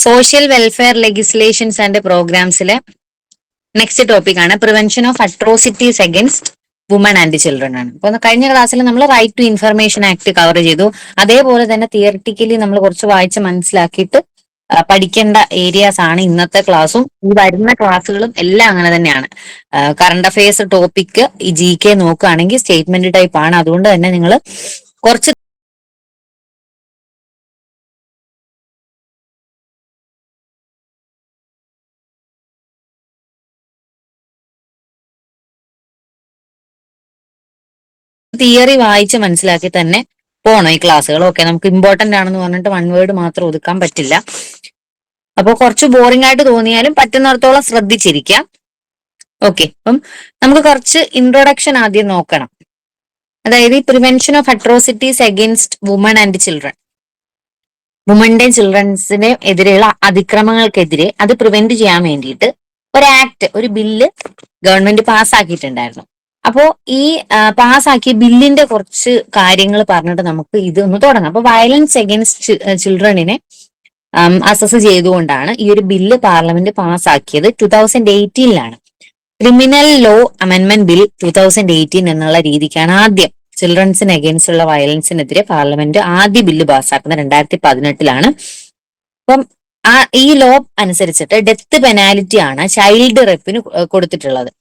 Social welfare legislations and പ്രോഗ്രാംസിലെ next topic ആണ് prevention of atrocities against women and children ആണ്. അപ്പൊ കഴിഞ്ഞ ക്ലാസ്സിൽ നമ്മൾ right to information act cover ചെയ്തു. അതേപോലെ തന്നെ തിയറിറ്റിക്കലി നമ്മൾ കുറച്ച് വായിച്ച് മനസ്സിലാക്കിയിട്ട് പഠിക്കേണ്ട ഏരിയാസ് ആണ് ഇന്നത്തെ ക്ലാസ്സും ഈ വരുന്ന ക്ലാസ്സുകളും എല്ലാം അങ്ങനെ തന്നെയാണ്. കറണ്ട് അഫയേഴ്സ് ടോപ്പിക് ഈ GK നോക്കുകയാണെങ്കിൽ സ്റ്റേറ്റ്മെന്റ് ടൈപ്പ് ആണ്. അതുകൊണ്ട് തന്നെ നിങ്ങൾ കുറച്ച് തിയറി വായിച്ച് മനസ്സിലാക്കി തന്നെ പോണം ഈ ക്ലാസ്സുകൾ. ഓക്കെ, നമുക്ക് ഇമ്പോർട്ടന്റ് ആണെന്ന് പറഞ്ഞിട്ട് വൺ വേർഡ് മാത്രം ഒതുക്കാൻ പറ്റില്ല. അപ്പോൾ കുറച്ച് ബോറിംഗ് ആയിട്ട് തോന്നിയാലും പറ്റുന്നിടത്തോളം ശ്രദ്ധിച്ചിരിക്കാം. ഓക്കെ, അപ്പം നമുക്ക് കുറച്ച് ഇൻട്രൊഡക്ഷൻ ആദ്യം നോക്കണം. അതായത് ഈ prevention of atrocities against women and children, വുമന്റെയും ചിൽഡ്രൻസിനെ എതിരെയുള്ള അതിക്രമങ്ങൾക്കെതിരെ അത് പ്രിവെന്റ് ചെയ്യാൻ വേണ്ടിയിട്ട് ഒരു ആക്ട്, ഒരു ബില്ല് ഗവൺമെന്റ് പാസ്സാക്കിയിട്ടുണ്ടായിരുന്നു. അപ്പോ ഈ പാസ്സാക്കിയ ബില്ലിന്റെ കുറച്ച് കാര്യങ്ങൾ പറഞ്ഞിട്ട് നമുക്ക് ഇതൊന്ന് തുടങ്ങാം. അപ്പൊ വയലൻസ് അഗൈൻസ്റ്റ് ചിൽഡ്രനിനെ അസസ് ചെയ്തുകൊണ്ടാണ് ഈ ഒരു ബില്ല് പാർലമെന്റ് പാസ്സാക്കിയത്. 2018 ക്രിമിനൽ ലോ അമെന്റ്മെന്റ് ബിൽ 2018 എന്നുള്ള രീതിക്കാണ് ആദ്യം ചിൽഡ്രൻസിന് അഗൈൻസ്റ്റ് ഉള്ള വയലൻസിനെതിരെ പാർലമെന്റ് ആദ്യ ബില്ല് പാസ്സാക്കുന്നത് 2018. അപ്പം ഈ ലോ അനുസരിച്ചിട്ട് ഡെത്ത് പെനാലിറ്റി ആണ് ചൈൽഡ് റെപ്പിന് കൊടുത്തിട്ടുള്ളത്.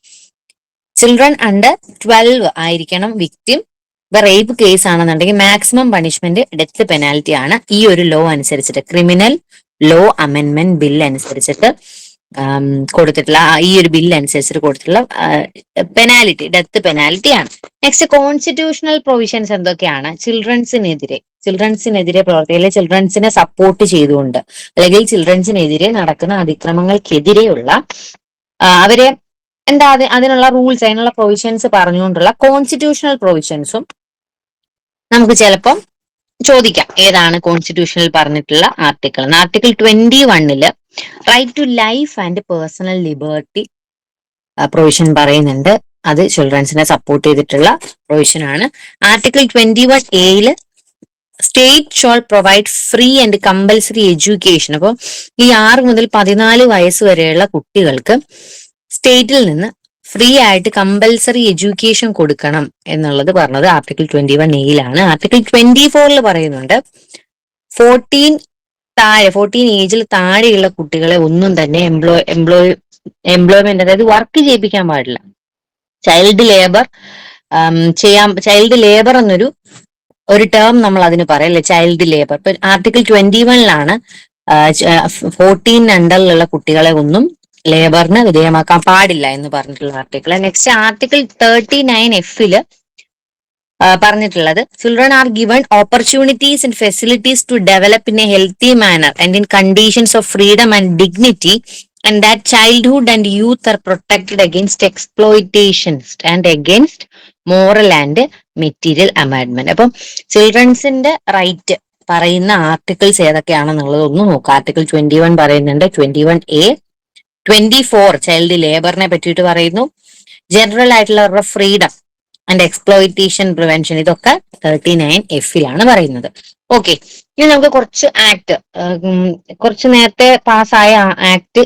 ചിൽഡ്രൻ അണ്ടർ 12 ആയിരിക്കണം വിക്ടിം. ഇപ്പൊ റേപ്പ് കേസ് ആണെന്നുണ്ടെങ്കിൽ മാക്സിമം പണിഷ്മെന്റ് ഡെത്ത് പെനാൽറ്റി ആണ് ഈ ഒരു ലോ അനുസരിച്ചിട്ട്, ക്രിമിനൽ ലോ അമെന്റ്മെന്റ് ബിൽ അനുസരിച്ചിട്ട് കൊടുത്തിട്ടുള്ള ഈ ഒരു ബില്ല് അനുസരിച്ചിട്ട് കൊടുത്തിട്ടുള്ള പെനാലിറ്റി ഡെത്ത് പെനാൽറ്റി ആണ്. നെക്സ്റ്റ് കോൺസ്റ്റിറ്റ്യൂഷണൽ പ്രൊവിഷൻസ് എന്തൊക്കെയാണ്? ചിൽഡ്രൻസിനെതിരെ പ്രവർത്തിക്കുക, ചിൽഡ്രൻസിനെ സപ്പോർട്ട് ചെയ്തുകൊണ്ട് അല്ലെങ്കിൽ ചിൽഡ്രൻസിനെതിരെ നടക്കുന്ന അതിക്രമങ്ങൾക്കെതിരെയുള്ള അവരെ അതിനുള്ള റൂൾസ്, അതിനുള്ള പ്രൊവിഷൻസ് പറഞ്ഞുകൊണ്ടുള്ള കോൺസ്റ്റിറ്റ്യൂഷണൽ പ്രൊവിഷൻസും നമുക്ക് ചിലപ്പം ചോദിക്കാം. ഏതാണ് കോൺസ്റ്റിറ്റ്യൂഷനിൽ പറഞ്ഞിട്ടുള്ള article? Article 21 right to life and personal liberty provision പറയുന്നുണ്ട്. അത് ചിൽഡ്രൻസിനെ സപ്പോർട്ട് ചെയ്തിട്ടുള്ള പ്രൊവിഷൻ ആണ്. Article 21A state shall provide free and compulsory education. അപ്പോൾ ഈ 6 മുതൽ 14 വയസ്സ് വരെയുള്ള കുട്ടികൾക്ക് സ്റ്റേറ്റിൽ നിന്ന് ഫ്രീ ആയിട്ട് കമ്പൽസറി എഡ്യൂക്കേഷൻ കൊടുക്കണം എന്നുള്ളത് പറഞ്ഞത് ആർട്ടിക്കിൾ 21A. ആർട്ടിക്കിൾ 24 പറയുന്നുണ്ട് 14 ഏജിൽ താഴെയുള്ള കുട്ടികളെ ഒന്നും തന്നെ എംപ്ലോയ്മെന്റ്, അതായത് വർക്ക് ചെയ്യിപ്പിക്കാൻ പാടില്ല. ചൈൽഡ് ലേബർ എന്നൊരു ടേം നമ്മൾ അതിന് പറയല്ലേ, ചൈൽഡ് ലേബർ. ഇപ്പൊ ആർട്ടിക്കിൾ 21 14 അണ്ടറിലുള്ള കുട്ടികളെ ഒന്നും ലേബറിന് വിധേയമാക്കാൻ പാടില്ല എന്ന് പറഞ്ഞിട്ടുള്ള ആർട്ടിക്കിൾ. നെക്സ്റ്റ് ആർട്ടിക്കിൾ 39F പറഞ്ഞിട്ടുള്ളത് children are given opportunities and facilities to develop in a healthy manner and in conditions of freedom and dignity and that childhood and youth are protected against exploitations and against moral and material amendment. അപ്പം ചിൽഡ്രൻസിന്റെ right പറയുന്ന articles ഏതൊക്കെയാണെന്നുള്ളത് ഒന്ന് നോക്കാം. Article 21 പറയുന്നുണ്ട്, 21A. 24 child ലേബറിനെ പറ്റിയിട്ട് പറയുന്നു. General ആയിട്ടുള്ള freedom and exploitation prevention, ഇതൊക്കെ 39F പറയുന്നത്. ഓക്കെ, ഇനി നമുക്ക് കുറച്ച് ആക്ട്, കുറച്ച് നേരത്തെ പാസ്സായ ആക്ട്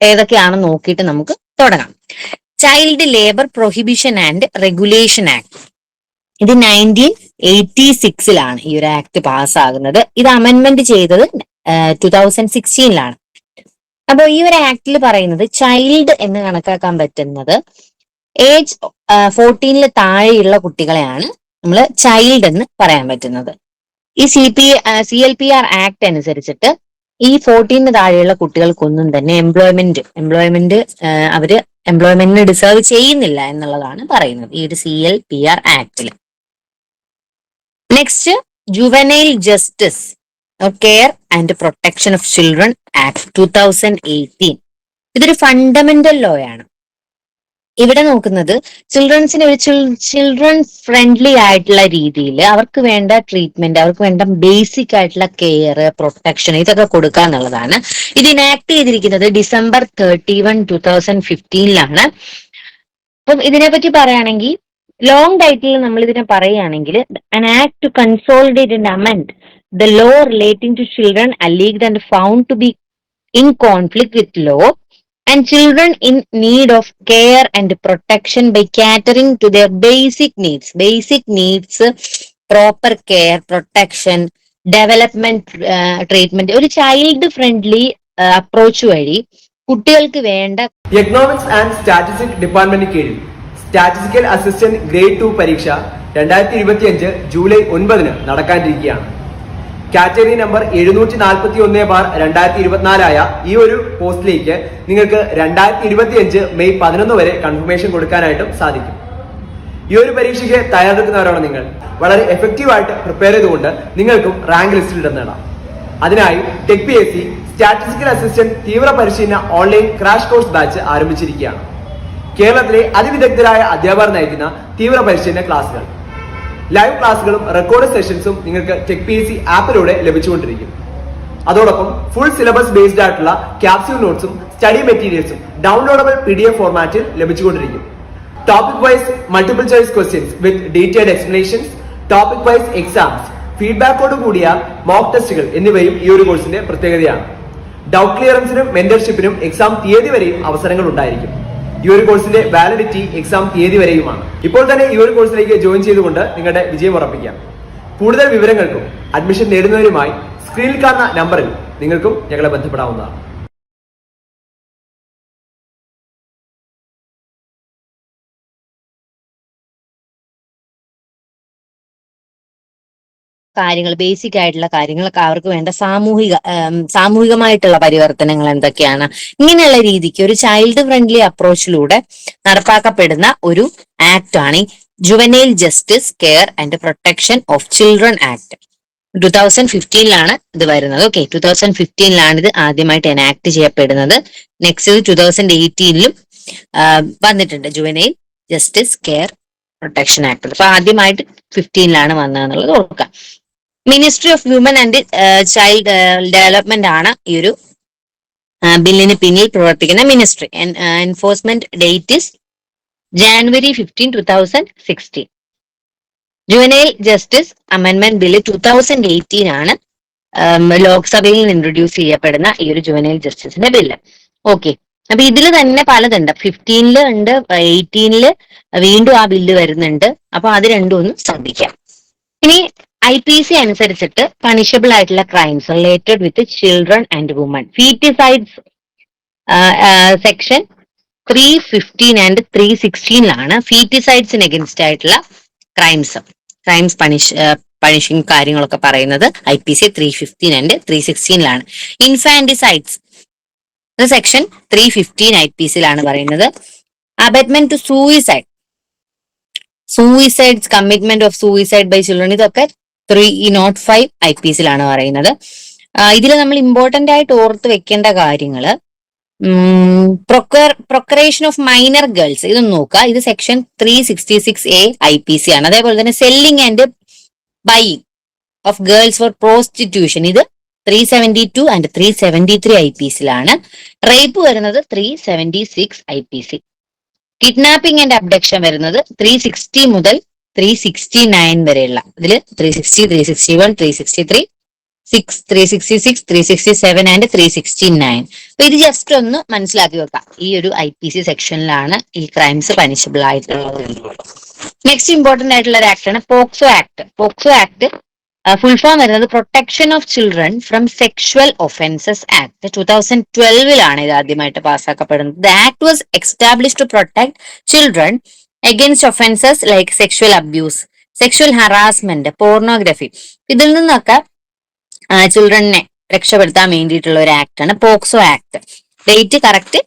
ഏതൊക്കെയാണെന്ന് നോക്കിയിട്ട് നമുക്ക് തുടങ്ങാം. Child labour prohibition and regulation act, ഇത് 1986 ഈ ഒരു ആക്ട് പാസ്സാകുന്നത്. ഇത് അമെന്റ്മെന്റ് ചെയ്തത് 2016. അപ്പോൾ ഈ ഒരു ആക്ടിൽ പറയുന്നത് ചൈൽഡ് എന്ന് കണക്കാക്കാൻ പറ്റുന്നത് ഏജ് 14 താഴെയുള്ള കുട്ടികളെയാണ് നമ്മൾ ചൈൽഡ് എന്ന് പറയാൻ പറ്റുന്നത്. ഈ CLPR ആക്ട് അനുസരിച്ചിട്ട് ഈ 14 താഴെയുള്ള കുട്ടികൾക്കൊന്നും തന്നെ എംപ്ലോയ്മെന്റ് അവര് എംപ്ലോയ്മെന്റിന് ഡിസേർവ് ചെയ്യുന്നില്ല എന്നുള്ളതാണ് പറയുന്നത് ഈ ഒരു CLPR ആക്ടിൽ. Next juvenile justice care and protection of children act 2018. ഇതൊരു ഫണ്ടമെന്റൽ ലോ ആണ്. ഇവിടെ നോക്കുന്നത് ചിൽഡ്രൻസിന് ഒരു ചിൽഡ്രൻ ഫ്രണ്ട്ലി ആയിട്ടുള്ള രീതിയിൽ അവർക്ക് വേണ്ട ട്രീറ്റ്മെന്റ്, അവർക്ക് വേണ്ട ബേസിക് ആയിട്ടുള്ള കെയർ, പ്രൊട്ടക്ഷൻ, ഇതൊക്കെ കൊടുക്കുക എന്നുള്ളതാണ്. ഇത് ഇനാക്ട് ചെയ്തിരിക്കുന്നത് December 31, 2015. അപ്പം ഇതിനെപ്പറ്റി പറയുകയാണെങ്കിൽ ലോങ് ടൈറ്റിൽ നമ്മൾ ഇതിനെ പറയുകയാണെങ്കിൽ an act to consolidate and amend the law relating to children alleged and found to be in conflict with law and children in need of care and protection by catering to their basic needs. Basic needs, proper care, protection, development treatment, ഒരു child friendly approach വഴി കുട്ടികൾക്ക് വേണ്ട. Economics and statistics ഡിപ്പാർട്ട്മെന്റിന് കീഴിൽ statistical assistant grade 2 പരീക്ഷ 2025 July 9 നടക്കാനിരിക്കുകയാണ്. Category number 741/2024 ആയ ഈ ഒരു പോസ്റ്റിലേക്ക് നിങ്ങൾക്ക് 2025 മെയ് 11 വരെ കൺഫർമേഷൻ കൊടുക്കാനായിട്ടും സാധിക്കും. ഈ ഒരു പരീക്ഷയ്ക്ക് തയ്യാറെടുക്കുന്നവരാണ് നിങ്ങൾ. വളരെ എഫക്റ്റീവ് ആയിട്ട് പ്രിപ്പയർ ചെയ്തുകൊണ്ട് നിങ്ങൾക്കും റാങ്ക് ലിസ്റ്റിൽ ഇടം നേടാം. അതിനായി ടെക് PSC സ്റ്റാറ്റിസ്റ്റിക്കൽ അസിസ്റ്റന്റ് തീവ്ര പരിശീലന ഓൺലൈൻ ക്രാഷ് കോഴ്സ് ബാച്ച് ആരംഭിച്ചിരിക്കുകയാണ്. കേരളത്തിലെ അതിവിദഗ്ധരായ അധ്യാപകർ നയിക്കുന്ന തീവ്ര പരിശീലന ക്ലാസുകൾ, ലൈവ് ക്ലാസുകളും റെക്കോർഡ് സെഷൻസും നിങ്ങൾക്ക് ടെക് PSC ആപ്പിലൂടെ ലഭിച്ചുകൊണ്ടിരിക്കും. അതോടൊപ്പം ഫുൾ സിലബസ് ബേസ്ഡ് ആയിട്ടുള്ള ക്യാപ്സ്യൂൾ നോട്ട്സും സ്റ്റഡി മെറ്റീരിയൽസും ഡൗൺലോഡബിൾ PDF ഫോർമാറ്റിൽ ലഭിച്ചുകൊണ്ടിരിക്കും. Topic wise multiple choice questions with detailed explanations, topic wise exams, ഫീഡ്ബാക്കോട് കൂടിയ മോക്ക് ടെസ്റ്റുകൾ എന്നിവയും ഈ ഒരു കോഴ്സിന്റെ പ്രത്യേകതയാണ്. ഡൗട്ട് ക്ലിയറൻസിനും മെന്റർഷിപ്പിനും എക്സാം തീയതി വരെയും അവസരങ്ങൾ ഉണ്ടായിരിക്കും. ഈ ഒരു കോഴ്സിന്റെ വാലിഡിറ്റി എക്സാം തീയതി വരെയുമാണ്. ഇപ്പോൾ തന്നെ ഈ ഒരു കോഴ്സിലേക്ക് ജോയിൻ ചെയ്തുകൊണ്ട് നിങ്ങളുടെ വിജയം ഉറപ്പിക്കാം. കൂടുതൽ വിവരങ്ങൾക്കും അഡ്മിഷൻ നേടുന്നതിനുമായി സ്ക്രീനിൽ കാണുന്ന നമ്പറിൽ നിങ്ങൾക്കും ഞങ്ങളെ ബന്ധപ്പെടാവുന്നതാണ്. കാര്യങ്ങൾ, ബേസിക് ആയിട്ടുള്ള കാര്യങ്ങളൊക്കെ, അവർക്ക് വേണ്ട സാമൂഹികമായിട്ടുള്ള പരിവർത്തനങ്ങൾ എന്തൊക്കെയാണ്, ഇങ്ങനെയുള്ള രീതിക്ക് ഒരു ചൈൽഡ് ഫ്രണ്ട്ലി അപ്രോച്ചിലൂടെ നടപ്പാക്കപ്പെടുന്ന ഒരു ആക്ട് ആണ് ഈ juvenile justice care and protection of children act. 2015 ഇത് വരുന്നത്. ഓക്കെ, 2015 ഇത് ആദ്യമായിട്ട് എനാക്ട് ചെയ്യപ്പെടുന്നത്. നെക്സ്റ്റ് 2018 വന്നിട്ടുണ്ട് juvenile justice care protection act. അപ്പൊ ആദ്യമായിട്ട് 15 വന്നതെന്നുള്ളത് ഓർക്കാം. Ministry of women and child development ആണ് ഈ ഒരു ബില്ലിന് പിന്നിൽ പ്രവർത്തിക്കുന്ന ministry. Enforcement date is January 15, 2016. Juvenile justice അമെൻമെന്റ് ബില്ല് 2018 ആണ് ലോക്സഭയിൽ ഇൻട്രൊഡ്യൂസ് ചെയ്യപ്പെടുന്ന ഈ ഒരു ജുവനൈൽ ജസ്റ്റിസിന്റെ ബില്ല്. ഓക്കെ, അപ്പൊ ഇതിൽ തന്നെ പലതുണ്ട്. 15 ഉണ്ട്, 18 വീണ്ടും ആ ബില്ല് വരുന്നുണ്ട്. അപ്പൊ അത് രണ്ടും ഒന്ന് ശ്രദ്ധിക്കാം. ഇനി IPC അനുസരിച്ചിട്ട് പണിഷബിൾ ആയിട്ടുള്ള crimes related with children and women, foeticides section 315 and 316 ഫീറ്റിസൈഡ്സിന് അഗൻസ്റ്റ് ആയിട്ടുള്ള ക്രൈംസ് പണിഷിംഗ് കാര്യങ്ങളൊക്കെ പറയുന്നത് IPC 315 and 316 infanticides section 315 IPC പറയുന്നത്. Abetment to suicides, commitment of suicide by children, ഇതൊക്കെ 305 IPC പറയുന്നത്. ഇതിൽ നമ്മൾ ഇമ്പോർട്ടന്റ് ആയിട്ട് ഓർത്ത് വെക്കേണ്ട കാര്യങ്ങള്, പ്രൊക്കറേഷൻ ഓഫ് മൈനർ ഗേൾസ്, ഇതൊന്ന് നോക്കുക. ഇത് സെക്ഷൻ 366A IPC ആണ്. അതേപോലെ തന്നെ selling and buying of girls four prostitution, ഇത് 372 ആൻഡ് 373 IPC റേപ്പ് വരുന്നത് 376 IPC. കിഡ്നാപ്പിംഗ് ആൻഡ് അബ്ഡക്ഷൻ വരുന്നത് 360 മുതൽ 369 വരെയുള്ള, ഇതിൽ 360, 361, 363, 366, 367 ആൻഡ് 369. അപ്പൊ ഇത് ജസ്റ്റ് ഒന്ന് മനസ്സിലാക്കി വെക്കാം. ഈ ഒരു IPC സെക്ഷനിലാണ് ഈ ക്രൈംസ് പനിഷബിൾ ആയിട്ടുള്ളത്. നെക്സ്റ്റ് ഇമ്പോർട്ടന്റ് ആയിട്ടുള്ള ഒരു ആക്ട് ആണ് POCSO act. POCSO act full form വരുന്നത് protection of children from sexual offences act. 2012 ഇത് ആദ്യമായിട്ട് പാസ്സാക്കപ്പെടുന്നത്. The act was establish to protect children against offences like sexual abuse, sexual harassment, pornography. ഇതിൽ നിന്നൊക്കെ ചിൽഡ്രനെ രക്ഷപ്പെടുത്താൻ വേണ്ടിയിട്ടുള്ള ഒരു ആക്ട് ആണ് POCSO act. Date correct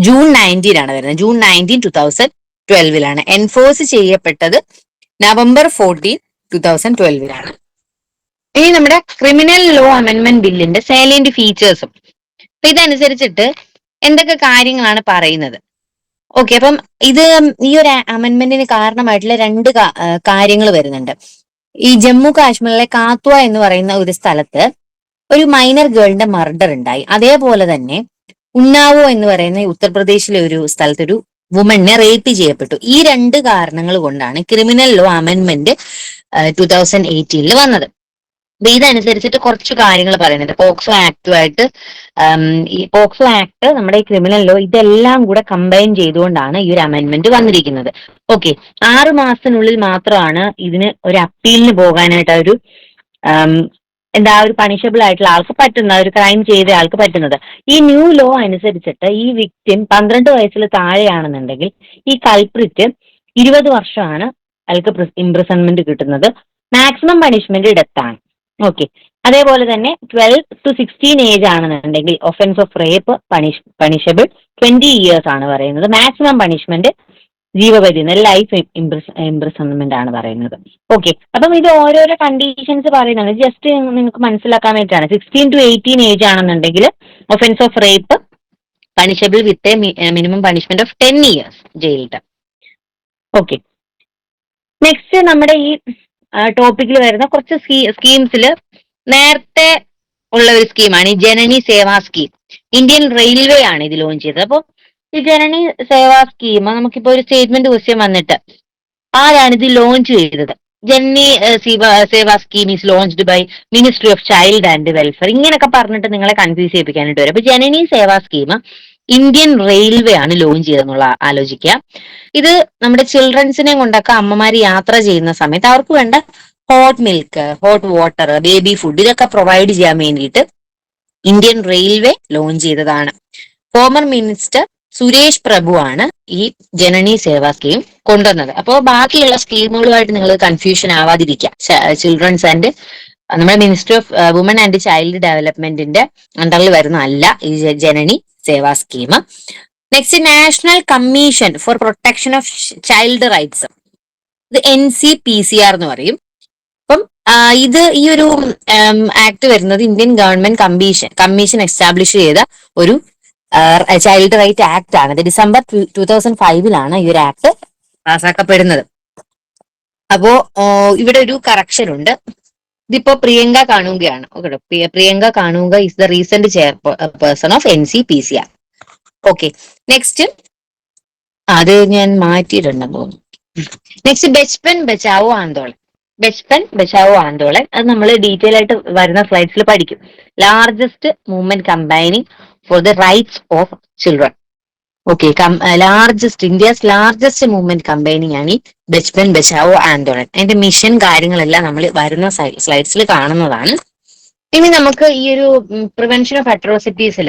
June 19 വരുന്നത്. June 19, 2012 എൻഫോഴ്സ് ചെയ്യപ്പെട്ടത് November 14, 2012 ഇനി നമ്മുടെ ക്രിമിനൽ ലോ അമെൻമെന്റ് ബില്ലിന്റെ സൈലന്റ് ഫീച്ചേഴ്സും. അപ്പൊ ഇതനുസരിച്ചിട്ട് എന്തൊക്കെ കാര്യങ്ങളാണ് പറയുന്നത്. ഓക്കെ, അപ്പം ഇത് ഈ ഒരു അമെൻമെന്റിന് കാരണമായിട്ടുള്ള രണ്ട് കാര്യങ്ങൾ വരുന്നുണ്ട്. ഈ ജമ്മു കാശ്മീരിലെ കാത്വ എന്ന് പറയുന്ന ഒരു സ്ഥലത്ത് ഒരു മൈനർ ഗേളിന്റെ മർഡർ ഉണ്ടായി. അതേപോലെ തന്നെ ഉന്നാവോ എന്ന് പറയുന്ന ഉത്തർപ്രദേശിലെ ഒരു സ്ഥലത്ത് ഒരു വുമണിനെ റേപ്പ് ചെയ്യപ്പെട്ടു. ഈ രണ്ട് കാരണങ്ങൾ കൊണ്ടാണ് ക്രിമിനൽ ലോ അമെൻമെന്റ് 2018 വന്നത്. അപ്പൊ ഇതനുസരിച്ചിട്ട് കുറച്ച് കാര്യങ്ങൾ പറയുന്നുണ്ട്. പോക്സോ ആക്ടുമായിട്ട് ഈ പോക്സോ ആക്ട്, നമ്മുടെ ഈ ക്രിമിനൽ ലോ, ഇതെല്ലാം കൂടെ കമ്പൈൻ ചെയ്തുകൊണ്ടാണ് ഈ ഒരു അമെന്റ്മെന്റ് വന്നിരിക്കുന്നത്. ഓക്കെ, 6 മാസത്തിനുള്ളിൽ മാത്രമാണ് ഇതിന് ഒരു അപ്പീലിന് പോകാനായിട്ട് ഒരു എന്താ ഒരു പണിഷബിൾ ആയിട്ടുള്ള ആൾക്ക് പറ്റുന്ന, ഒരു ക്രൈം ചെയ്ത ആൾക്ക് പറ്റുന്നത്. ഈ ന്യൂ ലോ അനുസരിച്ചിട്ട് ഈ വിക്ടിം 12 വയസ്സിൽ താഴെയാണെന്നുണ്ടെങ്കിൽ ഈ കൾപ്രിറ്റ് 20 വർഷമാണ് അയാൾക്ക് ഇംപ്രിസൺമെന്റ് കിട്ടുന്നത്. Maximum punishment ഡെത്താണ്. ഓക്കെ, അതേപോലെ തന്നെ 12 to 16 ഏജ് ആണെന്നുണ്ടെങ്കിൽ offence of rape punishable 20 years ആണ് പറയുന്നത്. മാക്സിമം പണിഷ്മെന്റ് ജീവപര്യന്തം, ലൈഫ് ഇംപ്രിസൺമെന്റ് ആണ് പറയുന്നത്. ഓക്കെ, അപ്പം ഇത് ഓരോരോ കണ്ടീഷൻസ് പറയുന്നത് ജസ്റ്റ് നിങ്ങൾക്ക് മനസ്സിലാക്കാൻ വേണ്ടിയിട്ടാണ്. 16 to 18 ഏജ് ആണെന്നുണ്ടെങ്കിൽ offence of rape punishable with minimum punishment of 10 years jail term. Okay, next നമ്മുടെ ഈ ടോപ്പിക്കിൽ വരുന്ന കുറച്ച് സ്കീംസിൽ നേരത്തെ ഉള്ള ഒരു സ്കീമാണ് ഈ Janani Seva scheme. Indian railway ആണ് ഇത് ലോഞ്ച് ചെയ്തത്. അപ്പോൾ ഈ ജനനി സേവാ സ്കീം നമുക്കിപ്പോ ഒരു സ്റ്റേറ്റ്മെന്റ് ക്വസ്റ്റ്യൻ വന്നിട്ട് ആരാണ് ഇത് ലോഞ്ച് ചെയ്തത്? Janani Seva scheme is launched by ministry of child and welfare, ഇങ്ങനെയൊക്കെ പറഞ്ഞിട്ട് നിങ്ങളെ കൺഫ്യൂസ് ചെയ്യിപ്പിക്കാനായിട്ട് വരും. അപ്പൊ Janani Seva scheme Indian railway ആണ് ലോഞ്ച് ചെയ്തെന്നുള്ള ആലോചിക്കുക. ഇത് നമ്മുടെ ചിൽഡ്രൻസിനെ കൊണ്ടൊക്കെ അമ്മമാർ യാത്ര ചെയ്യുന്ന സമയത്ത് അവർക്ക് വേണ്ട hot milk, hot water, baby food ഇതൊക്കെ പ്രൊവൈഡ് ചെയ്യാൻ വേണ്ടിയിട്ട് ഇന്ത്യൻ റെയിൽവേ ലോഞ്ച് ചെയ്തതാണ്. ഫോമർ മിനിസ്റ്റർ സുരേഷ് പ്രഭു ആണ് ഈ ജനനി സേവാ സ്കീം കൊണ്ടുവന്നത്. അപ്പോൾ ബാക്കിയുള്ള സ്കീമുകളുമായിട്ട് നിങ്ങൾ കൺഫ്യൂഷൻ ആവാതിരിക്കുക. ചിൽഡ്രൻസ് ആൻഡ് നമ്മുടെ ministry of women and child ഡെവലപ്മെന്റിന്റെ അണ്ടറിൽ വരുന്നതല്ല ഈ Janani Seva scheme. Next, national commission for protection of child rights, ഇത് NCPCR എന്ന് പറയും. അപ്പം ഇത് ഈ ഒരു ആക്ട് വരുന്നത് ഇന്ത്യൻ ഗവൺമെന്റ് കമ്മീഷൻ എസ്റ്റാബ്ലിഷ് ചെയ്ത ഒരു ചൈൽഡ് റൈറ്റ് ആക്ട് ആണ്. ഡിസംബർ 2005 ഈ ഒരു ആക്ട് പാസ്സാക്കപ്പെടുന്നത്. അപ്പോ ഇവിടെ ഒരു കറക്ഷൻ ഉണ്ട്. ഇതിപ്പോ പ്രിയങ്ക കാണുകയാണ്. ഓക്കെ, പ്രിയങ്ക കാണുക is the recent chairperson of NCPCR. Okay, next അത് ഞാൻ മാറ്റിയിട്ടുണ്ടെന്ന് തോന്നുന്നു. നെക്സ്റ്റ്, ബച്പൻ ബച്ചാവോ ആന്തോളൻ. ബച്പൻ ബച്ചാവോ ആന്തോളൻ അത് നമ്മൾ ഡീറ്റെയിൽ ആയിട്ട് വരുന്ന സ്ലൈഡ്സിൽ പഠിക്കും. Largest movement combining for the rights of children. Okay, India's largest movement combining ആണ് ഈ ബച്പൻ ബച്ചാവോ ആന്തോളൻ. അതിന്റെ മിഷൻ കാര്യങ്ങളെല്ലാം നമ്മൾ വരുന്ന സ്ലൈഡ്സിൽ കാണുന്നതാണ്. ഇനി നമുക്ക് ഈ ഒരു പ്രിവെൻഷൻ ഓഫ് അട്രോസിറ്റീസിൽ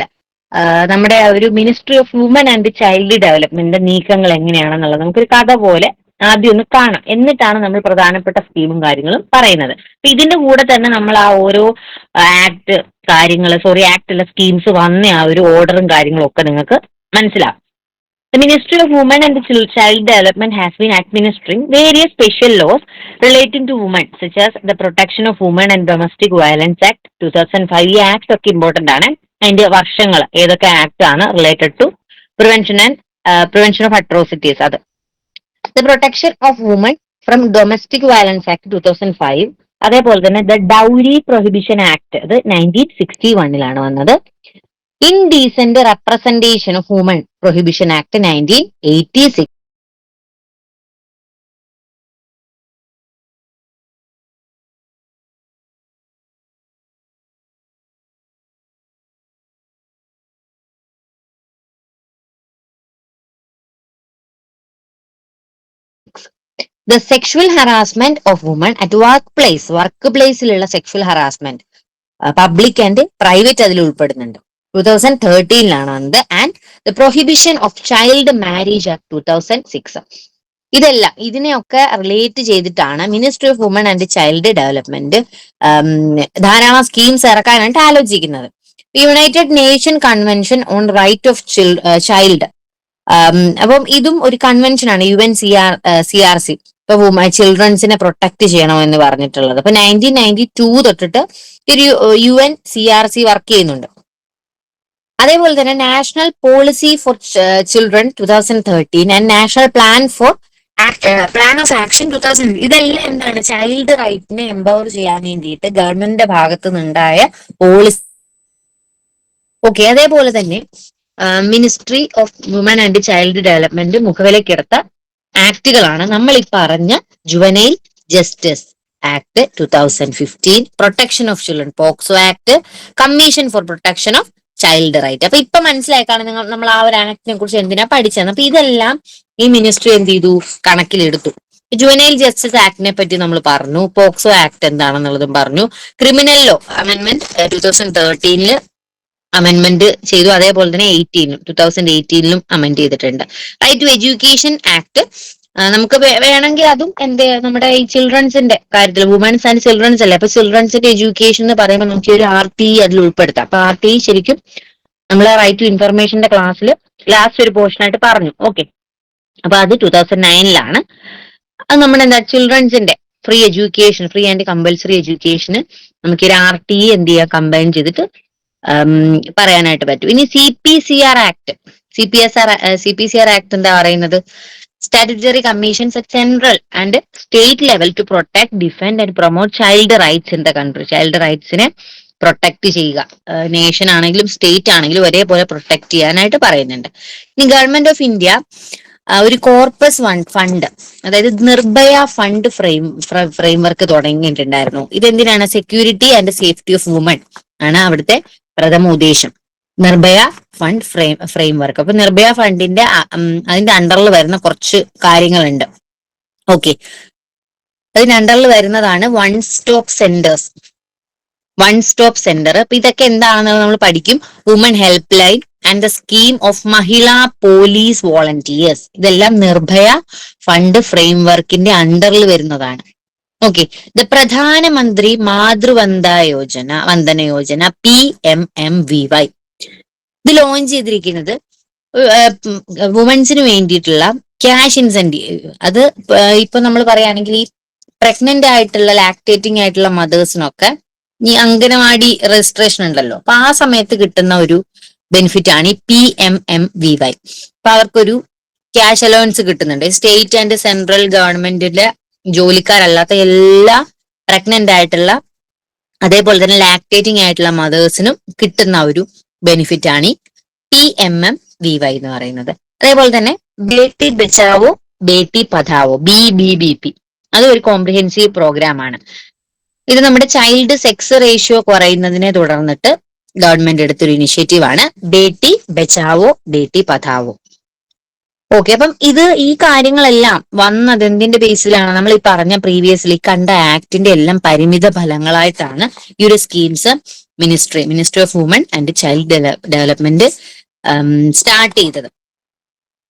നമ്മുടെ ഒരു ministry of women and child ഡെവലപ്മെന്റിന്റെ നീക്കങ്ങൾ എങ്ങനെയാണെന്നുള്ളത് നമുക്കൊരു കഥ പോലെ ആദ്യം ഒന്ന് കാണാം. എന്നിട്ടാണ് നമ്മൾ പ്രധാനപ്പെട്ട സ്കീമും കാര്യങ്ങളും പറയുന്നത്. അപ്പൊ ഇതിന്റെ കൂടെ തന്നെ നമ്മൾ ആ ഓരോ ആക്ടിലെ സ്കീംസ് വന്ന ആ ഒരു ഓർഡറും കാര്യങ്ങളും ഒക്കെ നിങ്ങൾക്ക് മനസ്സിലാവും. The Ministry of Women and Child Development has been administering various special laws relating to women, such as the Protection of Women and Domestic Violence Act 2005. ഈ ആക്ട് ഒക്കെ ഇമ്പോർട്ടന്റ് ആണ്. അതിന്റെ വർഷങ്ങൾ ഏതൊക്കെ ആക്ട് ആണ് related to prevention of atrocities. അത് the protection of women from domestic violence act 2005. അതേപോലെ തന്നെ ദ ഡൗരി പ്രൊഹിബിഷൻ ആക്ട്, അത് 1961 വന്നത്. Indecent representation of women prohibition act 1986. The sexual harassment of women at വർക്ക്പ്ലേസിലുള്ള sexual harassment public and private അതിൽ ഉൾപ്പെടുന്നുണ്ട്. 2013 വന്നത്. And the prohibition of child marriage act 2006. ഇതെല്ലാം ഇതിനെയൊക്കെ റിലേറ്റ് ചെയ്തിട്ടാണ് ministry of women and child development ധാരാളം schemes ഇറക്കാനായിട്ട് ആലോചിക്കുന്നത്. United Nation convention on right of child, അപ്പം ഇതും ഒരു കൺവെൻഷൻ ആണ്. UNCRC ഇപ്പൊ ചിൽഡ്രൻസിനെ പ്രൊട്ടക്ട് ചെയ്യണമെന്ന് പറഞ്ഞിട്ടുള്ളത്. അപ്പൊ 1992 തൊട്ടിട്ട് ഒരു UNCRC വർക്ക് ചെയ്യുന്നുണ്ട്. അതേപോലെ തന്നെ national policy for children 2013 and national plan of action 2000. ഇതെല്ലാം എന്താണ്, ചൈൽഡ് റൈറ്റിനെ എംപവർ ചെയ്യാൻ വേണ്ടിയിട്ട് ഗവൺമെന്റിന്റെ ഭാഗത്തു നിന്നുണ്ടായ പോളിസി. ഓക്കെ, അതേപോലെ തന്നെ ministry of women and child development മുഖവിലക്കെടുത്ത ആക്ടുകളാണ് നമ്മൾ ഈ പറഞ്ഞ juvenile justice act 2015, protection of children POCSO act, commission for protection of child right. അപ്പൊ ഇപ്പൊ മനസ്സിലാക്കാണ് നമ്മൾ ആ ഒരു ആക്ടിനെ കുറിച്ച് എന്തിനാ പഠിച്ചത്. അപ്പൊ ഇതെല്ലാം ഈ മിനിസ്ട്രി എന്ത് ചെയ്തു, കണക്കിലെടുത്തു. ജുവനൈൽ ജസ്റ്റിസ് ആക്ടിനെ പറ്റി നമ്മൾ പറഞ്ഞു, പോക്സോ ആക്ട് എന്താണെന്നുള്ളതും പറഞ്ഞു, ക്രിമിനൽ ലോ അമെന്റ്മെന്റ് 2013 അമെന്റ്മെന്റ് ചെയ്തു, അതേപോലെ തന്നെ 2018 അമെന്റ് ചെയ്തിട്ടുണ്ട്. റൈറ്റ് ടു എഡ്യൂക്കേഷൻ ആക്ട് നമുക്ക് വേണമെങ്കിൽ അതും നമ്മുടെ ഈ ചിൽഡ്രൻസിന്റെ കാര്യത്തിൽ, വുമൻസ് ആൻഡ് ചിൽഡ്രൻസ് അല്ലേ, അപ്പൊ ചിൽഡ്രൻസിന്റെ എഡ്യൂക്കേഷൻ എന്ന് പറയുമ്പോൾ നമുക്ക് ഒരു RTE അതിൽ ഉൾപ്പെടുത്താം. അപ്പൊ RTE ശരിക്കും നമ്മളെ റൈറ്റ് ടു ഇൻഫർമേഷന്റെ ക്ലാസ്സിൽ ലാസ്റ്റ് ഒരു പോർഷൻ ആയിട്ട് പറഞ്ഞു. ഓക്കെ, അപ്പൊ അത് 2009 അത് നമ്മുടെ ചിൽഡ്രൻസിന്റെ free education, free and compulsory എഡ്യൂക്കേഷന് നമുക്ക് ഒരു RTE എന്ത് ചെയ്യുക, കമ്പൈൻ ചെയ്തിട്ട് പറയാനായിട്ട് പറ്റും. ഇനി CPCR ആക്ട്, CPCR ആക്ട് എന്താ പറയുന്നത്, statutory commissions at central and state level to protect, defend and promote child rights in the country. Child റൈറ്റ്സിനെ പ്രൊട്ടക്ട് ചെയ്യുക, നേഷൻ ആണെങ്കിലും സ്റ്റേറ്റ് ആണെങ്കിലും ഒരേപോലെ പ്രൊട്ടക്ട് ചെയ്യാനായിട്ട് പറയുന്നുണ്ട്. ഇനി ഗവൺമെന്റ് ഓഫ് ഇന്ത്യ ഒരു കോർപ്പസ് ഫണ്ട്, അതായത് നിർഭയ ഫണ്ട് ഫ്രെയിംവർക്ക് തുടങ്ങിയിട്ടുണ്ടായിരുന്നു. ഇതെന്തിനാണ്, security and safety of women ആണ് അവിടുത്തെ പ്രഥമ ഉദ്ദേശം. Nirbhaya fund framework. അപ്പൊ നിർഭയ ഫണ്ടിന്റെ അതിന്റെ അണ്ടറിൽ വരുന്ന കുറച്ച് കാര്യങ്ങളുണ്ട്. ഓക്കെ, അതിന്റെ അണ്ടറിൽ വരുന്നതാണ് വൺ സ്റ്റോപ്പ് സെന്റർ. അപ്പൊ ഇതൊക്കെ എന്താണെന്ന് നമ്മൾ പഠിക്കും. Woman help line and the scheme of Mahila police volunteers, ഇതെല്ലാം നിർഭയ ഫണ്ട് ഫ്രെയിംവർക്കിന്റെ അണ്ടറിൽ വരുന്നതാണ്. ഓക്കെ, ദ പ്രധാനമന്ത്രി മാതൃവന്ദന യോജന PMMVY, ഇത് ലോഞ്ച് ചെയ്തിരിക്കുന്നത് വുമൻസിന് വേണ്ടിയിട്ടുള്ള ക്യാഷ് ഇൻസെന്റീവ്. അത് ഇപ്പൊ നമ്മൾ പറയുകയാണെങ്കിൽ ഈ പ്രഗ്നന്റ് ആയിട്ടുള്ള ലാക്ടേറ്റിംഗ് ആയിട്ടുള്ള മദേഴ്സിനൊക്കെ ഈ അംഗനവാടി രജിസ്ട്രേഷൻ ഉണ്ടല്ലോ, അപ്പൊ ആ സമയത്ത് കിട്ടുന്ന ഒരു ബെനിഫിറ്റ് ആണ് ഈ PMMVY. അപ്പൊ അവർക്കൊരു ക്യാഷ് അലവൻസ് കിട്ടുന്നുണ്ട്. സ്റ്റേറ്റ് ആൻഡ് സെൻട്രൽ ഗവൺമെന്റിലെ ജോലിക്കാരല്ലാത്ത എല്ലാ പ്രഗ്നന്റ് ആയിട്ടുള്ള അതേപോലെ തന്നെ ലാക്ടേറ്റിംഗ് ആയിട്ടുള്ള മദേഴ്സിനും കിട്ടുന്ന ഒരു ബെനിഫിറ്റ് ആണ് ഈ PMMVY എന്ന് പറയുന്നത്. അതേപോലെ തന്നെ ബേട്ടി ബച്ചാവോ ബേട്ടി പഠാവോ BBBP, അത് ഒരു കോംപ്രിഹെൻസീവ് പ്രോഗ്രാം ആണ്. ഇത് നമ്മുടെ ചൈൽഡ് സെക്സ് റേഷ്യോ കുറയുന്നതിനെ തുടർന്നിട്ട് ഗവൺമെന്റ് എടുത്തൊരു ഇനിഷ്യേറ്റീവ് ആണ് ബേട്ടി ബച്ചാവോ ബേട്ടി പഠാവോ. ഓക്കെ, അപ്പം ഈ കാര്യങ്ങളെല്ലാം വന്നത് എന്തിന്റെ ബേസിലാണ്, നമ്മൾ ഈ പറഞ്ഞ പ്രീവിയസ്ലി കണ്ട ആക്ടിന്റെ എല്ലാം പരിമിത ഫലങ്ങളായിട്ടാണ് ഈ ഒരു schemes ministry of women and child development start ചെയ്തത്.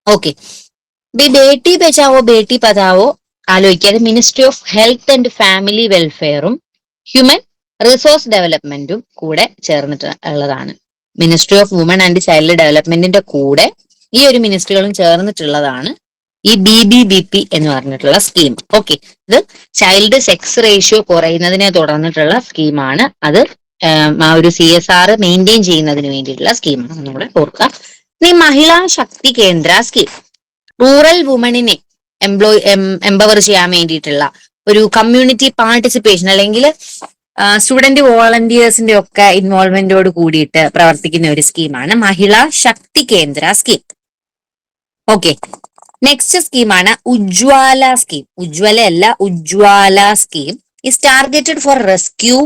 ഓക്കെ, ബേട്ടി ബച്ചാവോ ബേട്ടി പഠാവോ ആലോചിക്കാതെ ministry of health and family വെൽഫെയറും ഹ്യൂമൻ റിസോഴ്സ് ഡെവലപ്മെന്റും കൂടെ ചേർന്നിട്ടുള്ളതാണ്. Ministry of women and child ഡെവലപ്മെന്റിന്റെ കൂടെ ഈ ഒരു മിനിസ്ട്രികളും ചേർന്നിട്ടുള്ളതാണ് ഈ BBBP എന്ന് പറഞ്ഞിട്ടുള്ള സ്കീം. ഓക്കെ, ഇത് ചൈൽഡ് സെക്സ് റേഷ്യോ കുറയുന്നതിനെ തുടർന്നിട്ടുള്ള സ്കീമാണ്. അത് ആ ഒരു CSR മെയിൻറ്റെയിൻ ചെയ്യുന്നതിന് വേണ്ടിയിട്ടുള്ള സ്കീമാണ്, നമ്മുടെ ഓർക്കുക. ഇനി മഹിളാ ശക്തി കേന്ദ്ര സ്കീം, റൂറൽ വുമണിനെ എംപവർ ചെയ്യാൻ വേണ്ടിയിട്ടുള്ള ഒരു കമ്മ്യൂണിറ്റി പാർട്ടിസിപ്പേഷൻ അല്ലെങ്കിൽ സ്റ്റുഡന്റ് വോളണ്ടിയേഴ്സിന്റെ ഒക്കെ ഇൻവോൾവ്മെന്റോട് കൂടിയിട്ട് പ്രവർത്തിക്കുന്ന ഒരു സ്കീമാണ് മഹിളാ ശക്തി കേന്ദ്ര സ്കീം. ഓക്കെ, നെക്സ്റ്റ് സ്കീമാണ് ഉജ്വാല സ്കീം. ഉജ്വല അല്ല, ഉജ്വാല scheme is targeted for rescue,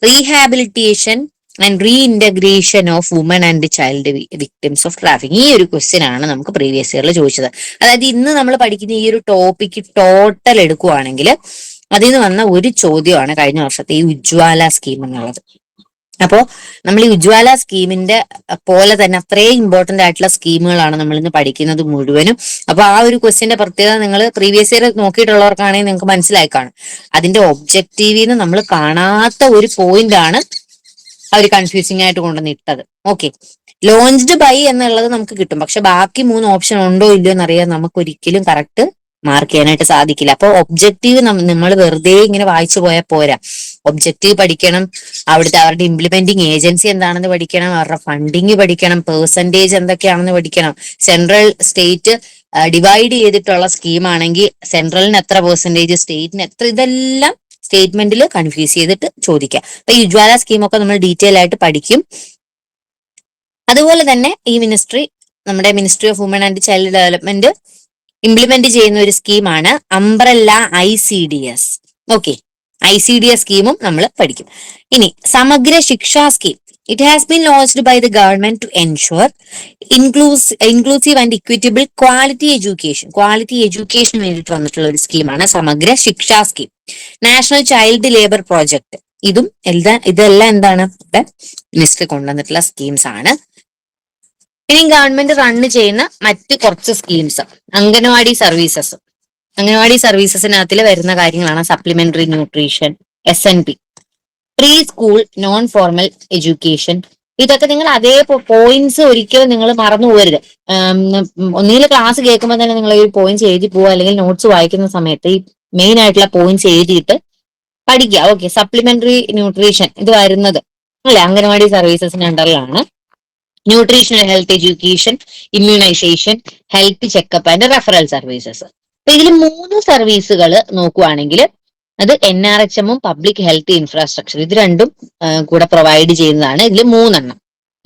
rehabilitation and reintegration of women and child victims of trafficking. ഈ ഒരു ക്വസ്റ്റ്യൻ ആണ് നമുക്ക് പ്രീവിയസ് ഇയറിൽ ചോദിച്ചത്. അതായത് ഇന്ന് നമ്മൾ പഠിക്കുന്ന ഈ ഒരു ടോപ്പിക്ക് ടോട്ടൽ എടുക്കുവാണെങ്കിൽ അതിൽ നിന്ന് വന്ന ഒരു ചോദ്യമാണ് കഴിഞ്ഞ വർഷത്തെ ഈ ഉജ്വാല സ്കീം എന്നുള്ളത്. അപ്പോ നമ്മൾ ഈ ഉജ്വാല സ്കീമിന്റെ പോലെ തന്നെ അത്രയും ഇമ്പോർട്ടന്റ് ആയിട്ടുള്ള സ്കീമുകളാണ് നമ്മൾ ഇന്ന് പഠിക്കുന്നത് മുഴുവനും. അപ്പൊ ആ ഒരു ക്വസ്റ്റ്യന്റെ പ്രത്യേകത നിങ്ങൾ പ്രീവിയസ് ഇയർ നോക്കിയിട്ടുള്ളവർക്കാണെങ്കിൽ നിങ്ങൾക്ക് മനസ്സിലായി കാണും. അതിന്റെ ഒബ്ജക്റ്റീവിന്ന് നമ്മൾ കാണാത്ത ഒരു പോയിന്റ് ആണ് അവർ കൺഫ്യൂസിംഗ് ആയിട്ട് കൊണ്ടുവന്ന് ഇട്ടത്. ഓക്കെ, ലോഞ്ച്ഡ് ബൈ എന്നുള്ളത് നമുക്ക് കിട്ടും, പക്ഷെ ബാക്കി 3 ഓപ്ഷൻ ഉണ്ടോ ഇല്ലയോ എന്നറിയാൻ നമുക്ക് ഒരിക്കലും കറക്റ്റ് മാർക്ക് ചെയ്യാനായിട്ട് സാധിക്കില്ല. അപ്പൊ ഒബ്ജക്റ്റീവ് നമ്മൾ വെറുതെ ഇങ്ങനെ വായിച്ചു പോയാൽ പോരാ. ഒബ്ജക്റ്റീവ് പഠിക്കണം, അവരുടെ ഇംപ്ലിമെന്റിങ് ഏജൻസി എന്താണെന്ന് പഠിക്കണം, അവരുടെ ഫണ്ടിങ് പഠിക്കണം, പെർസെന്റേജ് എന്തൊക്കെയാണെന്ന് പഠിക്കണം, സെൻട്രൽ സ്റ്റേറ്റ് ഡിവൈഡ് ചെയ്തിട്ടുള്ള സ്കീം ആണെങ്കിൽ സെൻട്രലിന് എത്ര പെർസെന്റേജ്, സ്റ്റേറ്റിന് എത്ര, ഇതെല്ലാം സ്റ്റേറ്റ്മെന്റിൽ കൺഫ്യൂസ് ചെയ്തിട്ട് ചോദിക്കാം. അപ്പൊ ഈ ഉജ്വാല സ്കീമൊക്കെ നമ്മൾ ഡീറ്റെയിൽ ആയിട്ട് പഠിക്കും. അതുപോലെ തന്നെ ഈ നമ്മുടെ ministry of women and child development implement ചെയ്യുന്ന ഒരു സ്കീമാണ് അംബ്രല്ല ICDS. ഓക്കെ, ICDS സ്കീമും നമ്മൾ പഠിക്കും. ഇനി Samagra Shiksha scheme. It has been launched by the government to ensure inclusive and equitable quality എഡ്യൂക്കേഷന് വേണ്ടിയിട്ട് വന്നിട്ടുള്ള ഒരു സ്കീമാണ് Samagra Shiksha scheme. National child labour project, ഇതെല്ലാം എന്താണ് ഇവിടെ ലിസ്റ്റ് കൊണ്ടുവന്നിട്ടുള്ള സ്കീംസ് ആണ്. ഇനി ഗവൺമെന്റ് റൺ ചെയ്യുന്ന മറ്റ് കുറച്ച് സ്കീംസ്, അംഗനവാടി സർവീസസിനകത്തിൽ വരുന്ന കാര്യങ്ങളാണ് supplementary nutrition, SNP, pre school non formal education. ഇതൊക്കെ നിങ്ങൾ അതേ പോയിന്റ്സ് ഒരിക്കലും നിങ്ങൾ മറന്നു പോകരുത്. ഒന്നുകിൽ ക്ലാസ് കേൾക്കുമ്പോൾ തന്നെ നിങ്ങൾ ഈ പോയിന്റ്സ് എഴുതി പോവുക, അല്ലെങ്കിൽ നോട്ട്സ് വായിക്കുന്ന സമയത്ത് ഈ മെയിൻ ആയിട്ടുള്ള പോയിന്റ്സ് എഴുതിയിട്ട് പഠിക്കുക. ഓക്കെ, സപ്ലിമെന്ററി ന്യൂട്രീഷൻ ഇത് വരുന്നത് അല്ലെ അംഗനവാടി സർവീസസിന്റെ അണ്ടറിലാണ്. Nutritional health education, immunisation, health checkup and referral services. അപ്പൊ ഇതിൽ 3 സർവീസുകൾ നോക്കുവാണെങ്കിൽ അത് NRHM-ഉം പബ്ലിക് ഹെൽത്ത് ഇൻഫ്രാസ്ട്രക്ചർ ഇത് രണ്ടും കൂടെ പ്രൊവൈഡ് ചെയ്യുന്നതാണ്. ഇതിൽ 3 എണ്ണം,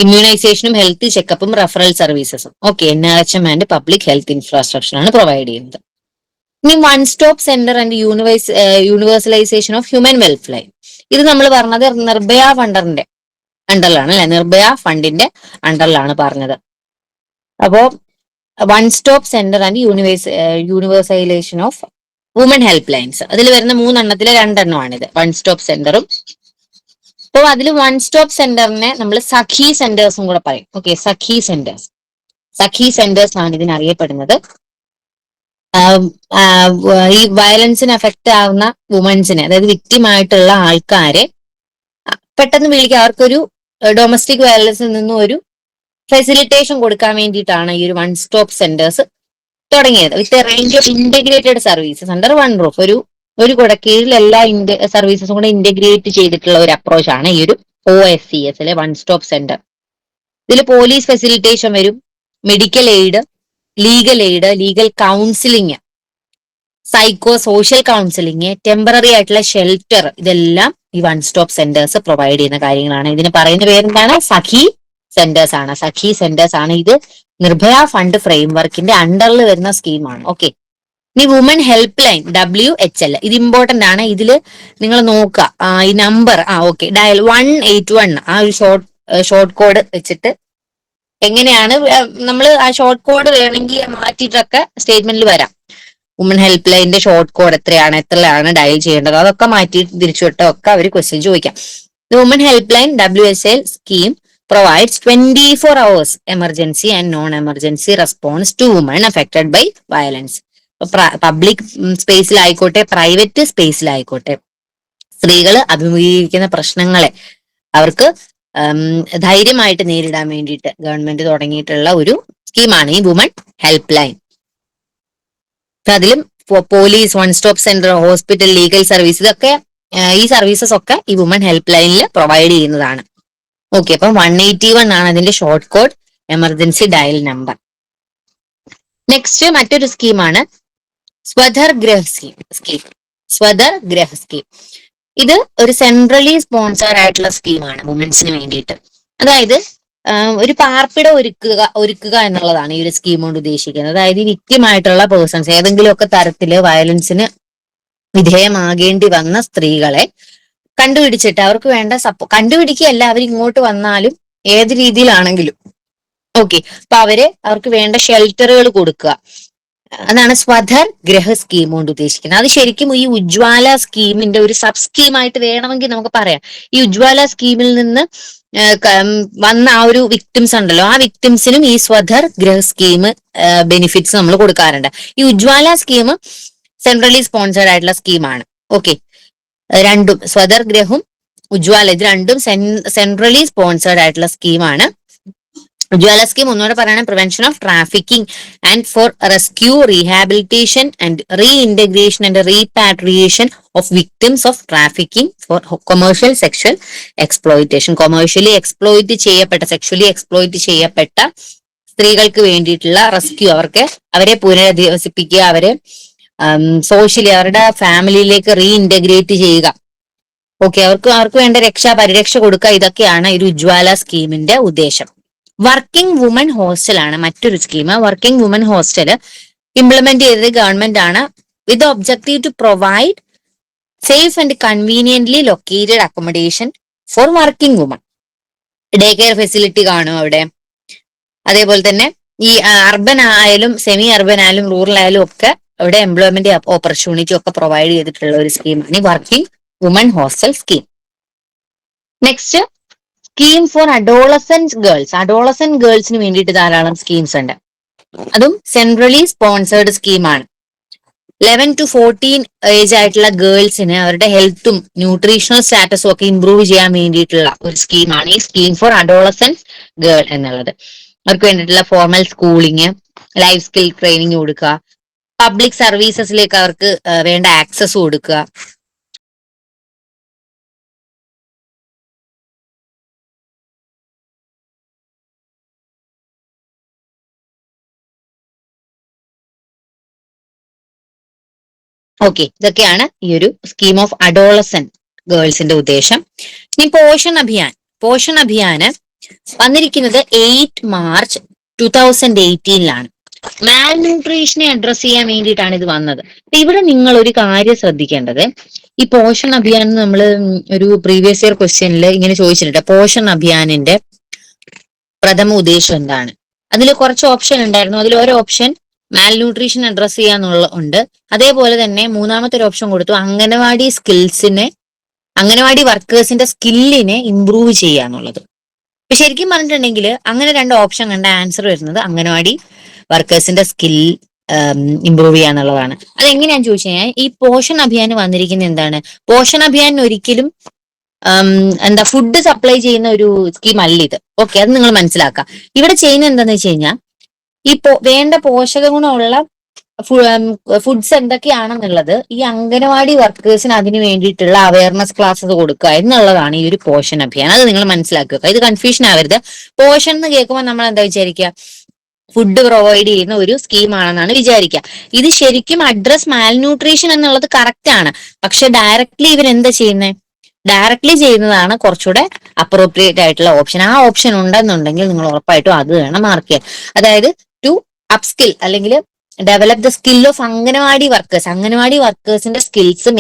ഇമ്മ്യൂണൈസേഷനും ഹെൽത്ത് ചെക്കപ്പും റെഫറൽ സർവീസസും. Okay, NRHM and public health infrastructure ആണ് പ്രൊവൈഡ് ചെയ്യുന്നത്. ഇനി one stop centre and universalisation of human welfare. ഇത് നമ്മൾ പറഞ്ഞത് നിർഭയ ഫണ്ടിന്റെ അണ്ടറിലാണ് അല്ലെ, നിർഭയ ഫണ്ടിന്റെ അണ്ടറിലാണ് പറഞ്ഞത്. അപ്പോ one stop centre and universalisation of women help lines, അതിൽ വരുന്ന 3 എണ്ണത്തിലെ 2 എണ്ണമാണിത്, വൺ സ്റ്റോപ്പ് സെന്ററും. അപ്പോൾ അതിൽ വൺ സ്റ്റോപ്പ് സെന്ററിനെ നമ്മൾ സഖി സെന്റേഴ്സും കൂടെ പറയും. ഓക്കെ, സഖി സെന്റേഴ്സ് ആണ് ഇതിനറിയപ്പെടുന്നത്. ഈ വയലൻസിന് എഫക്ട് ആവുന്ന വുമൻസിനെ, അതായത് വിക്ടിം ആയിട്ടുള്ള ആൾക്കാരെ പെട്ടെന്ന് വിളിക്കുക, അവർക്കൊരു ഡൊമസ്റ്റിക് വയലൻസിൽ നിന്നും ഒരു ഫെസിലിറ്റേഷൻ കൊടുക്കാൻ വേണ്ടിയിട്ടാണ് ഈ ഒരു വൺ സ്റ്റോപ്പ് സെന്റേഴ്സ് തുടങ്ങിയത്. With range of integrated services under one roof, ഒരു കുടക്കീഴിൽ എല്ലാ സർവീസസും കൂടെ ഇന്റഗ്രേറ്റ് ചെയ്തിട്ടുള്ള ഒരു അപ്രോച്ച് ആണ് ഈ ഒരു OSCS വൺ സ്റ്റോപ്പ് സെന്റർ. ഇതിൽ പോലീസ് ഫെസിലിറ്റേഷൻ വരും, medical aid, legal counselling, psycho social counselling, temporary ആയിട്ടുള്ള ഷെൽട്ടർ, ഇതെല്ലാം ഈ വൺ സ്റ്റോപ്പ് സെന്റേഴ്സ് പ്രൊവൈഡ് ചെയ്യുന്ന കാര്യങ്ങളാണ്. ഇതിന് പറയുന്ന പേരെന്താണ്? സഖി സെന്റേഴ്സ് ആണ്. ഇത് നിർഭയ ഫണ്ട് ഫ്രെയിംവർക്കിന്റെ അണ്ടറിൽ വരുന്ന സ്കീമാണ്. ഓക്കെ, ഇനി വുമൻ ഹെൽപ്പ് ലൈൻ WHL, ഇത് ഇമ്പോർട്ടന്റ് ആണ്. ഇതിൽ നിങ്ങൾ നോക്കുക ഈ നമ്പർ, ഓക്കെ, ഡയൽ 181, ആ ഒരു ഷോർട്ട് കോഡ് വെച്ചിട്ട് എങ്ങനെയാണ് നമ്മൾ ആ ഷോർട്ട് കോഡ് വേണമെങ്കിൽ മാറ്റിയിട്ടൊക്കെ സ്റ്റേറ്റ്മെന്റിൽ വരാം. വുമൻ ഹെൽപ്പ് ലൈനിന്റെ ഷോർട്ട് കോഡ് എത്രയാണ് ഡയൽ ചെയ്യേണ്ടത്, അതൊക്കെ മാറ്റി തിരിച്ചുവിട്ടോ ഒക്കെ അവർ ക്വസ്റ്റ്യൻ ചോദിക്കാം. Women help line WHL scheme provides 24 hours emergency and non-emergency response to women affected by violence. Public സ്പേസിലായിക്കോട്ടെ പ്രൈവറ്റ് സ്പേസിലായിക്കോട്ടെ സ്ത്രീകൾ അഭിമുഖീകരിക്കുന്ന പ്രശ്നങ്ങളെ അവർക്ക് ധൈര്യമായിട്ട് നേരിടാൻ വേണ്ടിയിട്ട് ഗവൺമെന്റ് തുടങ്ങിയിട്ടുള്ള ഒരു സ്കീമാണ് ഈ വുമൻ ഹെൽപ്പ് ലൈൻ. അതിലും police, one stop centre, hospital, legal service, ഇതൊക്കെ ഈ സർവീസസ് ഒക്കെ ഈ വുമൻ ഹെൽപ്പ് ലൈനിൽ പ്രൊവൈഡ് ചെയ്യുന്നതാണ്. ഓക്കെ, അപ്പം 181 ആണ് അതിന്റെ short code emergency dial number. Next മറ്റൊരു സ്കീമാണ് സ്വധർ ഗ്രഹ സ്കീം. ഇത് ഒരു സെൻട്രലി സ്പോൺസേർഡ് ആയിട്ടുള്ള സ്കീമാണ് വുമൻസിന് വേണ്ടിയിട്ട്. അതായത് ഒരു പാർപ്പിട ഒരുക്കുക എന്നുള്ളതാണ് ഈ ഒരു സ്കീം കൊണ്ട് ഉദ്ദേശിക്കുന്നത്. അതായത് വിക്ടിമായിട്ടുള്ള പേഴ്സൺസ്, ഏതെങ്കിലുമൊക്കെ തരത്തില് വയലൻസിന് വിധേയമാകേണ്ടി വന്ന സ്ത്രീകളെ കണ്ടുപിടിച്ചിട്ട് അവർക്ക് വേണ്ട കണ്ടുപിടിക്കുകയല്ല, അവർ ഇങ്ങോട്ട് വന്നാലും ഏത് രീതിയിലാണെങ്കിലും ഓക്കെ, അപ്പൊ അവർക്ക് വേണ്ട ഷെൽട്ടറുകൾ കൊടുക്കുക. അതാണ് സ്വധർ ഗ്രഹ സ്കീം കൊണ്ട് ഉദ്ദേശിക്കുന്നത്. അത് ശരിക്കും ഈ ഉജ്വാല സ്കീമിന്റെ ഒരു സബ് സ്കീമായിട്ട് വേണമെങ്കിൽ നമുക്ക് പറയാം. ഈ ഉജ്വാല സ്കീമിൽ നിന്ന് വന്ന ആ ഒരു വിക്ടിംസ് ഉണ്ടല്ലോ, ആ വിക്ടിംസിനും ഈ സ്വധർ ഗ്രഹ സ്കീം ബെനിഫിറ്റ്സ് നമ്മൾ കൊടുക്കാറുണ്ട്. ഈ ഉജ്വാല സ്കീം സെൻട്രലി സ്പോൺസേർഡ് ആയിട്ടുള്ള സ്കീമാണ്. ഓക്കെ, രണ്ടും സ്വധർ ഗ്രഹും ഉജ്വാല ഇത് രണ്ടും സെൻട്രലി സ്പോൺസേർഡ് ആയിട്ടുള്ള സ്കീമാണ്. ഉജ്വാല സ്കീം ഒന്നുകൂടെ പറയണം, prevention of trafficking and for rescue, rehabilitation and reintegration and repatriation of victims of trafficking for commercial sexual exploitation. Commercially sexually exploit ചെയ്യപ്പെട്ട സ്ത്രീകൾക്ക് വേണ്ടിയിട്ടുള്ള റെസ്ക്യൂ, അവരെ പുനരധിവസിപ്പിക്കുക, അവരെ സോഷ്യലി അവരുടെ ഫാമിലിയിലേക്ക് റീഇന്റഗ്രേറ്റ് ചെയ്യുക. ഓക്കെ, അവർക്ക് വേണ്ട പരിരക്ഷ കൊടുക്കുക. ഇതൊക്കെയാണ് ഒരു ഉജ്വാല സ്കീമിന്റെ ഉദ്ദേശം. വർക്കിംഗ് വുമൻ ഹോസ്റ്റൽ ആണ് മറ്റൊരു scheme. Working woman hostel implement ചെയ്തത് ഗവൺമെന്റ് ആണ് with objective to provide safe and conveniently located accommodation for working woman. Day care facility കാണും അവിടെ. അതേപോലെ തന്നെ ഈ അർബൻ ആയാലും സെമി അർബൻ ആയാലും റൂറൽ ആയാലും ഒക്കെ അവിടെ എംപ്ലോയ്മെന്റ് ഓപ്പർച്യൂണിറ്റി ഒക്കെ പ്രൊവൈഡ് ചെയ്തിട്ടുള്ള ഒരു സ്കീമാണ് ഈ working woman hostel scheme. Next, scheme for adolescent girls. Adolescent ഗേൾസിന് വേണ്ടിയിട്ട് ധാരാളം സ്കീംസ് ഉണ്ട്. അതും സെൻട്രലി സ്പോൺസേർഡ് സ്കീമാണ്. 11 to 14 ഏജ് ആയിട്ടുള്ള ഗേൾസിന് അവരുടെ ഹെൽത്തും ന്യൂട്രീഷണൽ സ്റ്റാറ്റസും ഒക്കെ ഇംപ്രൂവ് ചെയ്യാൻ വേണ്ടിയിട്ടുള്ള ഒരു സ്കീമാണ് ഈ സ്കീം ഫോർ അഡോളസെന്റ് ഗേൾ എന്നുള്ളത്. അവർക്ക് വേണ്ടിയിട്ടുള്ള formal schooling, life skill training കൊടുക്കുക, പബ്ലിക് സർവീസസിലേക്ക് അവർക്ക് വേണ്ട ആക്സസ് കൊടുക്കുക. ഓക്കെ, ഇതൊക്കെയാണ് ഈ ഒരു സ്കീം ഓഫ് അഡോളസെന്റ് ഗേൾസിന്റെ ഉദ്ദേശം. ഇനി പോഷൺ അഭിയാൻ. പോഷൺ അഭിയാന് വന്നിരിക്കുന്നത് 8 മാർച്ച് 2018 മാൽ ന്യൂട്രീഷനെ അഡ്രസ് ചെയ്യാൻ വേണ്ടിയിട്ടാണ് ഇത് വന്നത്. ഇവിടെ നിങ്ങൾ ഒരു കാര്യം ശ്രദ്ധിക്കേണ്ടത്, ഈ പോഷൺ അഭിയാൻ നമ്മൾ ഒരു പ്രീവിയസ് ഇയർ ക്വസ്റ്റ്യനിൽ ഇങ്ങനെ ചോദിച്ചിട്ടുണ്ട്, പോഷൺ അഭിയാനിന്റെ പ്രഥമ ഉദ്ദേശം എന്താണ്? അതിൽ കുറച്ച് ഓപ്ഷൻ ഉണ്ടായിരുന്നു. അതിൽ ഒരു ഓപ്ഷൻ മാൽ ന്യൂട്രീഷൻ അഡ്രസ് ചെയ്യാന്നുള്ള ഉണ്ട്. അതേപോലെ തന്നെ മൂന്നാമത്തെ ഒരു ഓപ്ഷൻ കൊടുത്തു അംഗനവാടി വർക്കേഴ്സിന്റെ സ്കില്ലിനെ ഇംപ്രൂവ് ചെയ്യാന്നുള്ളത്. അപ്പൊ ശരിക്കും പറഞ്ഞിട്ടുണ്ടെങ്കിൽ അങ്ങനെ 2 ഓപ്ഷൻ കണ്ട ആൻസർ വരുന്നത് അംഗനവാടി വർക്കേഴ്സിന്റെ സ്കിൽ ഇംപ്രൂവ് ചെയ്യാന്നുള്ളതാണ്. അതെങ്ങനെയാന്ന് ചോദിച്ചു കഴിഞ്ഞാൽ ഈ പോഷൺ അഭിയാൻ വന്നിരിക്കുന്നത് എന്താണ്? പോഷൺ അഭിയാൻ ഒരിക്കലും ഫുഡ് സപ്ലൈ ചെയ്യുന്ന ഒരു സ്കീം അല്ല ഇത്. ഓക്കെ, അത് നിങ്ങൾ മനസ്സിലാക്കുക. ഇവിടെ ചെയ്യുന്നത് എന്താന്ന് വെച്ച് കഴിഞ്ഞാൽ ഈ വേണ്ട പോഷക ഗുണമുള്ള ഫുഡ്സ് എന്തൊക്കെയാണെന്നുള്ളത് ഈ അംഗനവാടി വർക്കേഴ്സിന് അതിന് വേണ്ടിയിട്ടുള്ള അവയർനെസ് ക്ലാസ്സസ് കൊടുക്കുക എന്നുള്ളതാണ് ഈ ഒരു പോഷൻ അഭിയാൻ. അത് നിങ്ങൾ മനസ്സിലാക്കുക. ഇത് കൺഫ്യൂഷൻ ആവരുത്. പോഷൻ എന്ന് കേൾക്കുമ്പോൾ നമ്മൾ എന്താ വിചാരിക്കുക? ഫുഡ് പ്രൊവൈഡ് ചെയ്യുന്ന ഒരു സ്കീമാണെന്നാണ് വിചാരിക്കുക. ഇത് ശരിക്കും അഡ്രസ് മാൽ ന്യൂട്രീഷൻ എന്നുള്ളത് കറക്റ്റ് ആണ്. പക്ഷെ ഡയറക്ട്ലി ഇവരെന്താ ചെയ്യുന്നത്? ഡയറക്ട്ലി ചെയ്യുന്നതാണ് കുറച്ചുകൂടെ അപ്രോപ്രിയേറ്റ് ആയിട്ടുള്ള ഓപ്ഷൻ. ആ ഓപ്ഷൻ ഉണ്ടെന്നുണ്ടെങ്കിൽ നിങ്ങൾ ഉറപ്പായിട്ടും അത് വേണം മാർക്ക് ചെയ്യാൻ. അതായത് ടു അപ്സ്കിൽ അല്ലെങ്കിൽ develop the skill of anganwadi workers. Anganwadi വർക്കേഴ്സിന്റെ സ്കിൽസ്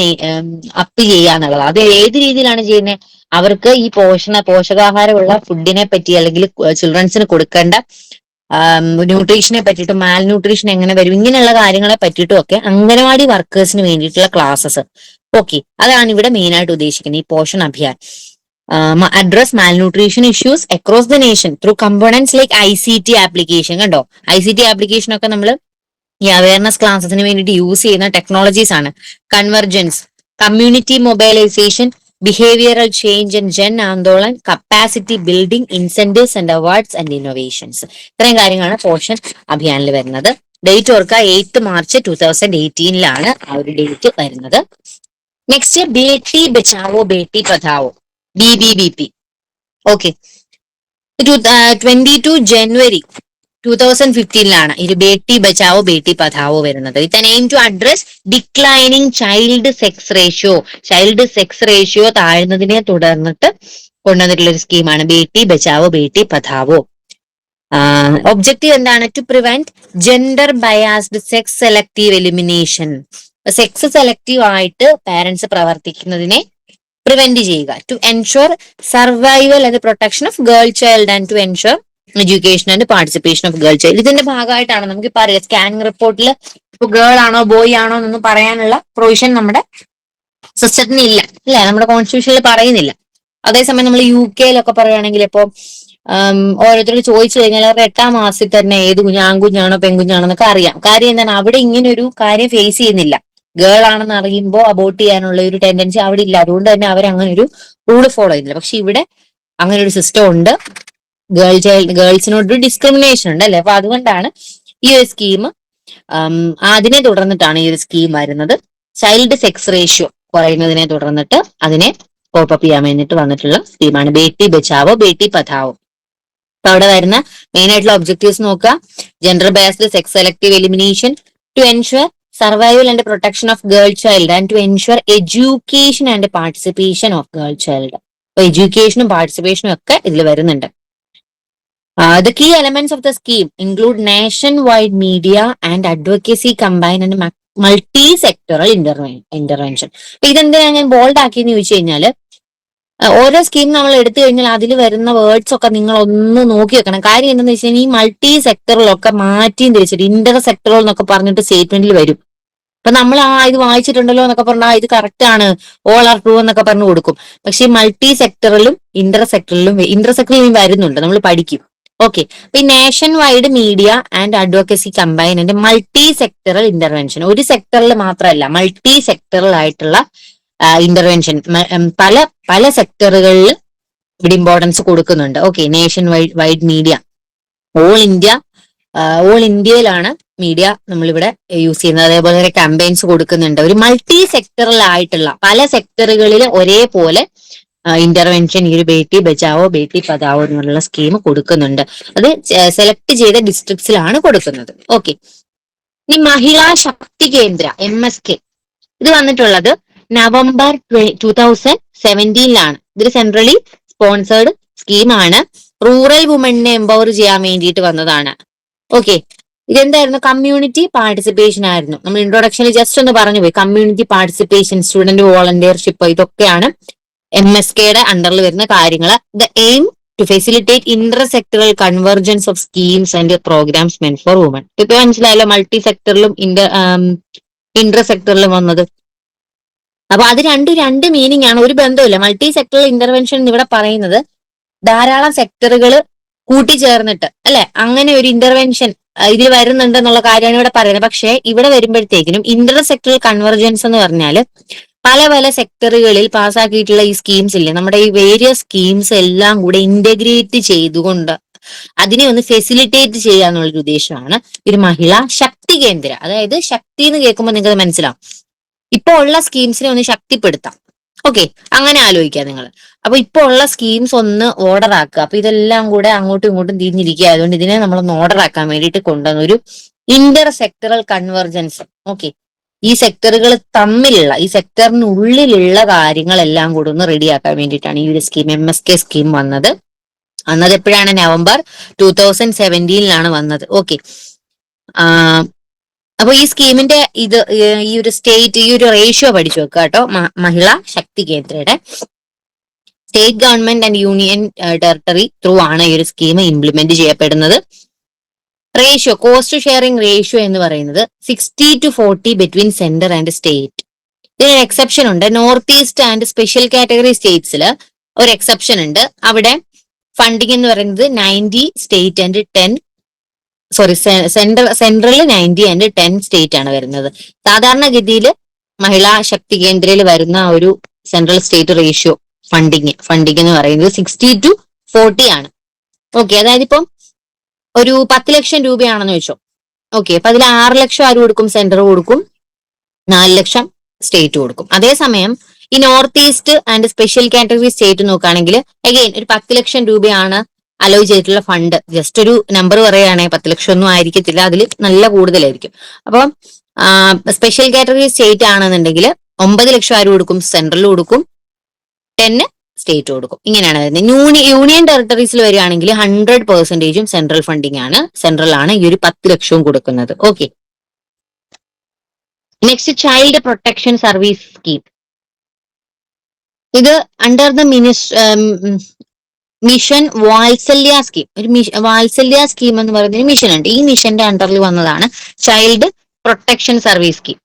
അപ്പ് ചെയ്യുക എന്നുള്ളത്. അത് ഏത് രീതിയിലാണ് ചെയ്യുന്നത്? അവർക്ക് ഈ പോഷകാഹാരമുള്ള ഫുഡിനെ പറ്റി അല്ലെങ്കിൽ ചിൽഡ്രൻസിന് കൊടുക്കേണ്ട ന്യൂട്രീഷനെ പറ്റിയിട്ടും മാൽ ന്യൂട്രീഷൻ എങ്ങനെ വരും, ഇങ്ങനെയുള്ള കാര്യങ്ങളെ പറ്റിയിട്ടും ഒക്കെ അംഗനവാടി വർക്കേഴ്സിന് വേണ്ടിയിട്ടുള്ള ക്ലാസ്സസ്. ഓക്കെ, അതാണ് ഇവിടെ മെയിൻ ആയിട്ട് ഉദ്ദേശിക്കുന്നത് ഈ Poshan Abhiyaan. Address malnutrition issues across the nation through components like ICT application. കണ്ടോ, ICT ആപ്ലിക്കേഷൻ ഒക്കെ നമ്മൾ ഈ അവയർനെസ് ക്ലാസ്സസിന് വേണ്ടിയിട്ട് യൂസ് ചെയ്യുന്ന ടെക്നോളജീസ് ആണ്. Convergence, community mobilisation, behavioural change and Jan Andolan, capacity building, incentives and awards and innovations. ഇത്രയും കാര്യങ്ങളാണ് പോഷൻ അഭിയാനിൽ വരുന്നത്. ഡേറ്റ് ഓർക്കുക, 8 മാർച്ച് 2018 ആ ഒരു ഡേറ്റ് വരുന്നത്. Next, Beti Bachao Beti Padhao, BBBP. Okay, 22 ജനുവരി 2015 ഇത് ബേട്ടി ബച്ചാവോ ബേട്ടി പഠാവോ വരുന്നത്. With an aim to address declining child sex ratio താഴ്ന്നതിനെ തുടർന്നിട്ട് കൊണ്ടുവന്നിട്ടുള്ള ഒരു സ്കീമാണ് ബേട്ടി ബച്ചാവോ ബേട്ടി പഠാവോ. ഒബ്ജക്റ്റീവ് എന്താണ്? To prevent gender biased sex selective elimination. Sex selective ആയിട്ട് പാരന്റ്സ് പ്രവർത്തിക്കുന്നതിനെ പ്രിവെന്റ് ചെയ്യുക. To ensure survival and protection of girl child and to ensure education and participation of girl child. ഇതിന്റെ ഭാഗമായിട്ടാണ് നമുക്ക് പറയാം സ്കാനിങ് റിപ്പോർട്ടിൽ ഇപ്പൊ ഗേൾ ആണോ ബോയ് ആണോ എന്നൊന്നും പറയാനുള്ള പ്രൊവിഷൻ നമ്മുടെ സിസ്റ്റത്തിന് ഇല്ല, അല്ലെ? നമ്മുടെ കോൺസ്റ്റിറ്റ്യൂഷനിൽ പറയുന്നില്ല. അതേസമയം നമ്മൾ UK പറയുകയാണെങ്കിൽ ഇപ്പൊ ഓരോരുത്തർ ചോദിച്ചു കഴിഞ്ഞാൽ അവരുടെ 8ാം മാസത്തിൽ തന്നെ ഏത് ആൺകുഞ്ഞാണോ പെൺകുഞ്ഞാണോ എന്നൊക്കെ അറിയാം. കാര്യം എന്താണ്? അവിടെ ഇങ്ങനെ ഒരു കാര്യം ഫേസ് ചെയ്യുന്നില്ല. ഗേൾ ആണെന്ന് അറിയുമ്പോൾ അബോർട്ട് ചെയ്യാനുള്ള ഒരു ടെൻഡൻസി അവിടെ ഇല്ല. അതുകൊണ്ട് തന്നെ അവർ അങ്ങനെ ഒരു റൂള് ഫോളോ ചെയ്യുന്നില്ല. പക്ഷെ ഇവിടെ അങ്ങനെ ഒരു സിസ്റ്റം ഉണ്ട്. ഗേൾസിനോട് ഡിസ്ക്രിമിനേഷൻ ഉണ്ട്, അല്ലെ? അപ്പൊ അതുകൊണ്ടാണ് ഈ ഒരു സ്കീം, അതിനെ തുടർന്നിട്ടാണ് ഈ ഒരു സ്കീം വരുന്നത്. ചൈൽഡ് സെക്സ് റേഷ്യോ കുറയുന്നതിനെ തുടർന്നിട്ട് അതിനെ കോപ്പപ്പ് ചെയ്യാൻ വേണ്ടിയിട്ട് വന്നിട്ടുള്ള സ്കീമാണ് ബേട്ടി ബച്ചാവോ ബേട്ടി പഠാവോ. അപ്പൊ അവിടെ വരുന്ന മെയിൻ ആയിട്ടുള്ള ഒബ്ജക്റ്റീവ്സ് നോക്കുക. Gender based sex selective elimination, to ensure survival and protection of girl child and to ensure education and participation of girl child. അപ്പൊ എഡ്യൂക്കേഷനും പാർട്ടിസിപ്പേഷനും ഒക്കെ ഇതിൽ വരുന്നുണ്ട്. The key elements of the scheme include nationwide media and advocacy combined and multi sectoral intervention. അപ്പൊ ഇതെന്തിനാ ഞാൻ bold ആക്കിയെന്ന് ചോദിച്ചു കഴിഞ്ഞാല്, ഓരോ സ്കീം നമ്മൾ എടുത്തു കഴിഞ്ഞാൽ അതിൽ വരുന്ന വേർഡ്സ് ഒക്കെ നിങ്ങൾ ഒന്ന് നോക്കി വെക്കണം. കാര്യം എന്താണെന്ന് വെച്ച് കഴിഞ്ഞാൽ ഈ മൾട്ടി സെക്ടറിലൊക്കെ മാറ്റിയും തിരിച്ചിട്ട് ഇന്റർ സെക്ടറൽ എന്നൊക്കെ പറഞ്ഞിട്ട് സ്റ്റേറ്റ്മെന്റിൽ വരും. അപ്പൊ നമ്മൾ ഇത് വായിച്ചിട്ടുണ്ടല്ലോ എന്നൊക്കെ പറഞ്ഞാൽ ഇത് കറക്റ്റ് ആണ്, ഓൾ ആർ ട്രൂ എന്നൊക്കെ പറഞ്ഞു കൊടുക്കും. പക്ഷെ മൾട്ടി സെക്ടറിലും ഇന്റർ സെക്ടറിലും വരുന്നുണ്ട്, നമ്മൾ പഠിക്കും. ഓക്കെ. അപ്പൊ ഈ nation wide media and advocacy combine and multi sectoral intervention, ഒരു സെക്ടറിൽ മാത്രമല്ല മൾട്ടി സെക്ടറൽ ആയിട്ടുള്ള ഇന്റർവെൻഷൻ, പല പല സെക്ടറുകളിൽ ഇവിടെ ഇമ്പോർട്ടൻസ് കൊടുക്കുന്നുണ്ട്. Okay. Nation wide media, all ഇന്ത്യയിലാണ് മീഡിയ നമ്മളിവിടെ യൂസ് ചെയ്യുന്നത്. അതേപോലെ തന്നെ ക്യാമ്പയിൻസ് കൊടുക്കുന്നുണ്ട്. ഒരു മൾട്ടി സെക്ടറൽ ആയിട്ടുള്ള പല സെക്ടറുകളിൽ ഒരേപോലെ ഇന്റർവെൻഷൻ ഈ ഒരു ബേട്ടി ബച്ചാവോ ബേട്ടി പഠാവോ എന്നുള്ള സ്കീം കൊടുക്കുന്നുണ്ട്. അത് സെലക്ട് ചെയ്ത ഡിസ്ട്രിക്ട്സിലാണ് കൊടുക്കുന്നത്. ഓക്കെ. ഇനി മഹിളാ ശക്തി കേന്ദ്ര MSK, ഇത് വന്നിട്ടുള്ളത് നവംബർ 2017 ഇതൊരു സെൻട്രലി സ്പോൺസേർഡ് സ്കീമാണ്. റൂറൽ വുമണിനെ എംപവർ ചെയ്യാൻ വേണ്ടിയിട്ട് വന്നതാണ്. ഓക്കെ. ഇതെന്തായിരുന്നു? കമ്മ്യൂണിറ്റി പാർട്ടിസിപ്പേഷൻ ആയിരുന്നു. നമ്മൾ ഇൻട്രൊഡക്ഷനിൽ ജസ്റ്റ് ഒന്ന് പറഞ്ഞു പോയി. കമ്മ്യൂണിറ്റി പാർട്ടിസിപ്പേഷൻ, സ്റ്റുഡന്റ് വോളണ്ടിയർഷിപ്പ്, ഇതൊക്കെയാണ് MSKയുടെ അണ്ടറിൽ വരുന്ന കാര്യങ്ങൾ. The aim to facilitate inter sectoral convergence of schemes and programmes meant for women. ഇപ്പൊ മനസ്സിലായല്ലോ മൾട്ടി സെക്ടറിലും ഇന്റർ സെക്ടറിലും വന്നത്. അപ്പൊ അത് രണ്ട് മീനിങ് ആണ്, ഒരു ബന്ധമില്ല. മൾട്ടി സെക്ടറൽ ഇന്റർവെൻഷൻ ഇവിടെ പറയുന്നത് ധാരാളം സെക്ടറുകൾ കൂട്ടിച്ചേർന്നിട്ട് അല്ലെ, അങ്ങനെ ഒരു ഇന്റർവെൻഷൻ ഇതിൽ വരുന്നുണ്ട് എന്നുള്ള കാര്യമാണ് ഇവിടെ പറയുന്നത്. പക്ഷേ ഇവിടെ വരുമ്പോഴത്തേക്കിനും ഇന്റർ സെക്ടറൽ കൺവെർജൻസ് എന്ന് പറഞ്ഞാല് പല പല സെക്ടറുകളിൽ പാസ്സാക്കിയിട്ടുള്ള ഈ സ്കീംസ് ഇല്ലേ, നമ്മുടെ ഈ വേരിയസ് സ്കീംസ് എല്ലാം കൂടെ ഇന്റഗ്രേറ്റ് ചെയ്തുകൊണ്ട് അതിനെ ഒന്ന് ഫെസിലിറ്റേറ്റ് ചെയ്യുക എന്നുള്ളൊരു ഉദ്ദേശമാണ് ഒരു മഹിളാ ശക്തി കേന്ദ്ര. അതായത് ശക്തി എന്ന് കേൾക്കുമ്പോൾ നിങ്ങൾക്ക് മനസ്സിലാവും, ഇപ്പൊ ഉള്ള സ്കീംസിനെ ഒന്ന് ശക്തിപ്പെടുത്താം. ഓക്കെ. അങ്ങനെ ആലോചിക്കുക നിങ്ങൾ. അപ്പൊ ഇപ്പൊ ഉള്ള സ്കീംസ് ഒന്ന് ഓർഡർ ആക്കുക. അപ്പൊ ഇതെല്ലാം കൂടെ അങ്ങോട്ടും ഇങ്ങോട്ടും തിരിഞ്ഞിരിക്കുക. അതുകൊണ്ട് ഇതിനെ നമ്മളൊന്ന് ഓർഡർ ആക്കാൻ വേണ്ടിയിട്ട് കൊണ്ടുവന്ന ഒരു ഇന്റർ സെക്ടറൽ കൺവെർജൻസ്. ഓക്കെ. ഈ സെക്ടറുകൾ തമ്മിലുള്ള, ഈ സെക്ടറിനുള്ളിലുള്ള കാര്യങ്ങളെല്ലാം കൂടെ ഒന്ന് റെഡിയാക്കാൻ വേണ്ടിയിട്ടാണ് ഈ ഒരു സ്കീം MSK സ്കീം വന്നത്. എപ്പോഴാണ്? നവംബർ 2017 വന്നത്. ഓക്കെ. അപ്പൊ ഈ സ്കീമിന്റെ ഈ ഒരു സ്റ്റേറ്റ്, ഈ ഒരു റേഷ്യോ പഠിച്ചു വെക്കുക കേട്ടോ. മഹിളാ ശക്തി കേന്ദ്രയുടെ state government and union territory through ആണ് ഈ ഒരു സ്കീം ഇംപ്ലിമെന്റ് ചെയ്യപ്പെടുന്നത്. റേഷ്യോ, കോസ്റ്റ് ഷെയറിംഗ് റേഷ്യോ എന്ന് പറയുന്നത് 60-40 ബിറ്റ്വീൻ സെന്റർ ആൻഡ് സ്റ്റേറ്റ്. ഇതിനൊരു എക്സെപ്ഷൻ ഉണ്ട്. North east and special category സ്റ്റേറ്റ്സിൽ ഒരു എക്സെപ്ഷൻ ഉണ്ട്. അവിടെ ഫണ്ടിങ് എന്ന് പറയുന്നത് 90 state and 10 central 90 and 10 state ആണ് വരുന്നത്. സാധാരണഗതിയിൽ മഹിളാ ശക്തി കേന്ദ്രയിൽ വരുന്ന ഒരു സെൻട്രൽ സ്റ്റേറ്റ് റേഷ്യോ ഫണ്ടിങ് എന്ന് പറയുന്നത് 60-40 ആണ്. ഓക്കെ. അതായത് ഇപ്പം ഒരു 10 ലക്ഷം രൂപയാണെന്ന് വെച്ചോ. ഓക്കെ. അപ്പൊ അതിൽ 6 ലക്ഷം ആര് കൊടുക്കും? സെന്റർ കൊടുക്കും. 4 ലക്ഷം സ്റ്റേറ്റ് കൊടുക്കും. അതേസമയം ഈ north east and special category state നോക്കുകയാണെങ്കിൽ അഗെയിൻ ഒരു 10 ലക്ഷം രൂപയാണ് അലോ ചെയ്തിട്ടുള്ള ഫണ്ട്. ജസ്റ്റ് ഒരു നമ്പർ പറയുകയാണെങ്കിൽ 10 ലക്ഷം ഒന്നും ആയിരിക്കത്തില്ല, അതിൽ നല്ല കൂടുതലായിരിക്കും. അപ്പം സ്പെഷ്യൽ കാറ്റഗറി സ്റ്റേറ്റ് ആണെന്നുണ്ടെങ്കിൽ 9 ലക്ഷം ആര് കൊടുക്കും? സെൻട്രൽ കൊടുക്കും. 10 സ്റ്റേറ്റ് കൊടുക്കും. ഇങ്ങനെയാണ് വരുന്നത്. യൂണിയൻ ടെറിട്ടറീസിൽ വരികയാണെങ്കിൽ 100% സെൻട്രൽ ഫണ്ടിങ് ആണ്. സെൻട്രൽ ആണ് ഈ ഒരു 10 ലക്ഷവും കൊടുക്കുന്നത്. Okay. Next child protection service scheme. ഇത് അണ്ടർ ദ മിഷൻ വാത്സല്യ സ്കീം. ഒരു വാത്സല്യ സ്കീം എന്ന് പറയുന്ന ഒരു മിഷൻ ഉണ്ട്. ഈ മിഷന്റെ അണ്ടറിൽ വന്നതാണ് child protection service scheme.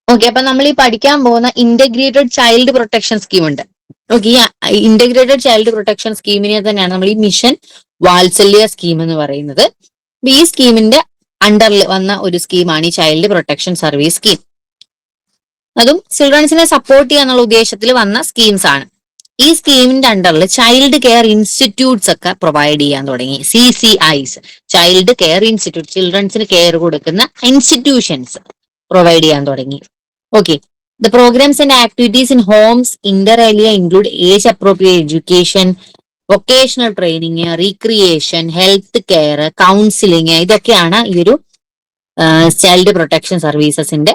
Okay. അപ്പൊ നമ്മൾ ഈ പഠിക്കാൻ പോകുന്ന ഇന്റഗ്രേറ്റഡ് ചൈൽഡ് പ്രൊട്ടക്ഷൻ സ്കീം ഉണ്ട്. ഓക്കെ. ഈ ഇന്റഗ്രേറ്റഡ് ചൈൽഡ് പ്രൊട്ടക്ഷൻ സ്കീമിനെ തന്നെയാണ് നമ്മൾ ഈ മിഷൻ വാത്സല്യ സ്കീം എന്ന് പറയുന്നത്. ഈ സ്കീമിന്റെ അണ്ടറിൽ വന്ന ഒരു സ്കീമാണ് ഈ ചൈൽഡ് പ്രൊട്ടക്ഷൻ സർവീസ് സ്കീം. അതും ചിൽഡ്രൻസിനെ സപ്പോർട്ട് ചെയ്യാന്നുള്ള ഉദ്ദേശത്തിൽ വന്ന സ്കീംസ് ആണ്. ഈ സ്കീമിന്റെ അണ്ടറിൽ ചൈൽഡ് കെയർ ഇൻസ്റ്റിറ്റ്യൂട്ട്സ് ഒക്കെ പ്രൊവൈഡ് ചെയ്യാൻ തുടങ്ങി. CCIs, ചൈൽഡ് കെയർ ഇൻസ്റ്റിറ്റ്യൂട്ട്, ചിൽഡ്രൻസിന് കെയർ കൊടുക്കുന്ന ഇൻസ്റ്റിറ്റ്യൂഷൻസ് പ്രൊവൈഡ് ചെയ്യാൻ തുടങ്ങി. Okay. The programs and activities in homes inter alia include age appropriate education, vocational training, recreation, health care, counseling. ഇതൊക്കെയാണ് ഈ ഒരു ചൈൽഡ് പ്രൊട്ടക്ഷൻ സർവീസസിന്റെ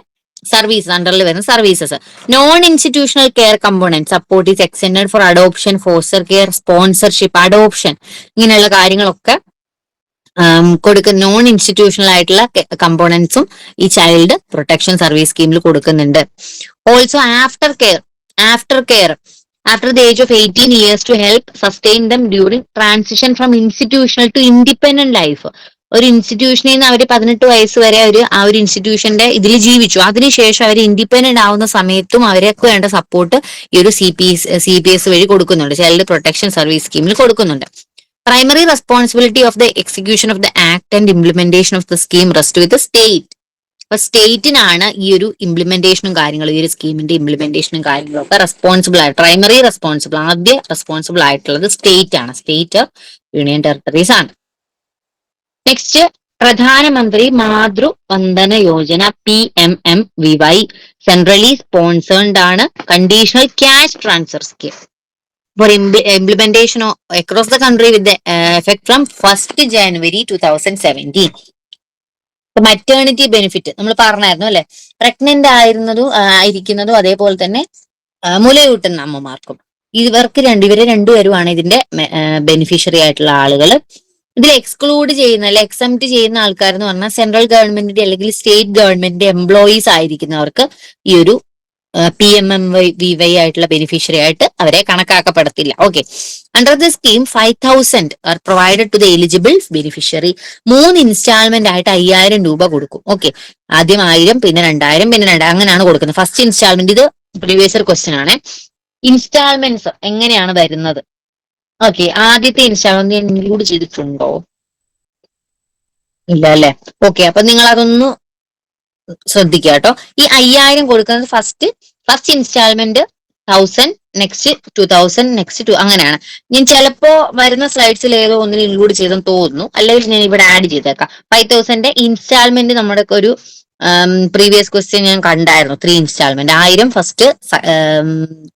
അണ്ടറിൽ വരുന്ന services. Non institutional care component support is extended four adoption, foster care, sponsorship, adoption, ഇങ്ങനെയുള്ള കാര്യങ്ങളൊക്കെ കൊടുക്കുന്ന non institutional ആയിട്ടുള്ള കമ്പോണൻസും ഈ ചൈൽഡ് പ്രൊട്ടക്ഷൻ സർവീസ് സ്കീമിൽ കൊടുക്കുന്നുണ്ട്. Also after care after the age of 18 years to help sustain them during transition from institutional to independent life. ഒരു ഇൻസ്റ്റിറ്റ്യൂഷനിൽ നിന്ന് അവർ 18 വയസ്സ് വരെ ആ ഒരു ഇൻസ്റ്റിറ്റ്യൂഷന്റെ ഇതിൽ ജീവിച്ചു. അതിനുശേഷം അവർ ഇൻഡിപെൻഡന്റ് ആവുന്ന സമയത്തും അവർക്ക് വേണ്ട സപ്പോർട്ട് ഈ ഒരു CPS വഴി കൊടുക്കുന്നുണ്ട്, ചൈൽഡ് പ്രൊട്ടക്ഷൻ സർവീസ് സ്കീമിൽ കൊടുക്കുന്നുണ്ട്. Primary responsibility of the execution of the act and implementation of the scheme rest with state. അപ്പൊ സ്റ്റേറ്റിനാണ് ഈ ഒരു ഇംപ്ലിമെന്റേഷനും കാര്യങ്ങളും, ഈ ഒരു സ്കീമിന്റെ ഇംപ്ലിമെന്റേഷനും കാര്യങ്ങളും ഒക്കെ റെസ്പോൺസിബിൾ ആയിട്ട്, പ്രൈമറി റെസ്പോൺസിബിൾ, ആദ്യ റെസ്പോൺസിബിൾ ആയിട്ടുള്ളത് സ്റ്റേറ്റ് ആണ്, സ്റ്റേറ്റ് യൂണിയൻ ടെറിട്ടറീസ് ആണ്. Next, Pradhan Mantri Matru Vandana Yojana PMMVY centrally sponsored ആണ്, conditional cash transfer scheme for implementation across the country with the effect from 1st January 2017. Maternity benefit നമ്മൾ പറഞ്ഞായിരുന്നു അല്ലെ, പ്രഗ്നന്റ് ആയിരിക്കുന്നതും അതേപോലെ തന്നെ മുലയൂട്ടുന്ന അമ്മമാർക്കും, ഇവരെ രണ്ടുപേരുമാണ് ഇതിന്റെ ബെനിഫിഷ്യറി ആയിട്ടുള്ള ആളുകൾ. ഇതിൽ എക്സ്ക്ലൂഡ് ചെയ്യുന്ന അല്ലെ എക്സംപ്റ്റ് ചെയ്യുന്ന ആൾക്കാർ എന്ന് പറഞ്ഞാൽ സെൻട്രൽ ഗവൺമെന്റിന്റെ അല്ലെങ്കിൽ സ്റ്റേറ്റ് ഗവൺമെന്റിന്റെ എംപ്ലോയീസ് ആയിരിക്കുന്നവർക്ക് ഈ ഒരു PMMVY ആയിട്ടുള്ള ബെനിഫിഷ്യറി ആയിട്ട് അവരെ കണക്കാക്കപ്പെടത്തില്ല. Okay, under the scheme 5,000 are provided to the eligible beneficiary. 3 instalment ആയിട്ട് 5,000 രൂപ കൊടുക്കും. ഓക്കെ, ആദ്യം 1000, പിന്നെ 2000, പിന്നെ 2000, അങ്ങനെയാണ് കൊടുക്കുന്നത്. ഫസ്റ്റ് ഇൻസ്റ്റാൾമെന്റ്, ഇത് പ്രീവിയസ് ക്വസ്റ്റ്യൻ ആണ്. ഇൻസ്റ്റാൾമെന്റ്സ് എങ്ങനെയാണ് വരുന്നത്? ഓക്കെ, ആദ്യത്തെ ഇൻസ്റ്റാൾമെന്റ് ഇൻക്ലൂഡ് ചെയ്തിട്ടുണ്ടോ? ഇല്ല അല്ലെ. ഓക്കെ, അപ്പൊ നിങ്ങൾ അതൊന്ന് ശ്രദ്ധിക്കുക കേട്ടോ. ഈ 5,000 കൊടുക്കുന്നത് ഫസ്റ്റ് ഇൻസ്റ്റാൾമെന്റ് 1000, നെക്സ്റ്റ് 2000, നെക്സ്റ്റ് അങ്ങനെയാണ്. ഞാൻ ചിലപ്പോ വരുന്ന സ്ലൈഡ്സിൽ ഏതോ ഒന്നിൽ ഇൻക്ലൂഡ് ചെയ്തെന്ന് തോന്നുന്നു, അല്ലെങ്കിൽ ഞാൻ ഇവിടെ ആഡ് ചെയ്തേക്കാം. 5,000 ഇൻസ്റ്റാൾമെന്റ് നമ്മുടെ ഒരു പ്രീവിയസ് ക്വസ്റ്റ്യൻ ഞാൻ കണ്ടായിരുന്നു. 3 ഇൻസ്റ്റാൾമെന്റ്, 1000 ഫസ്റ്റ്,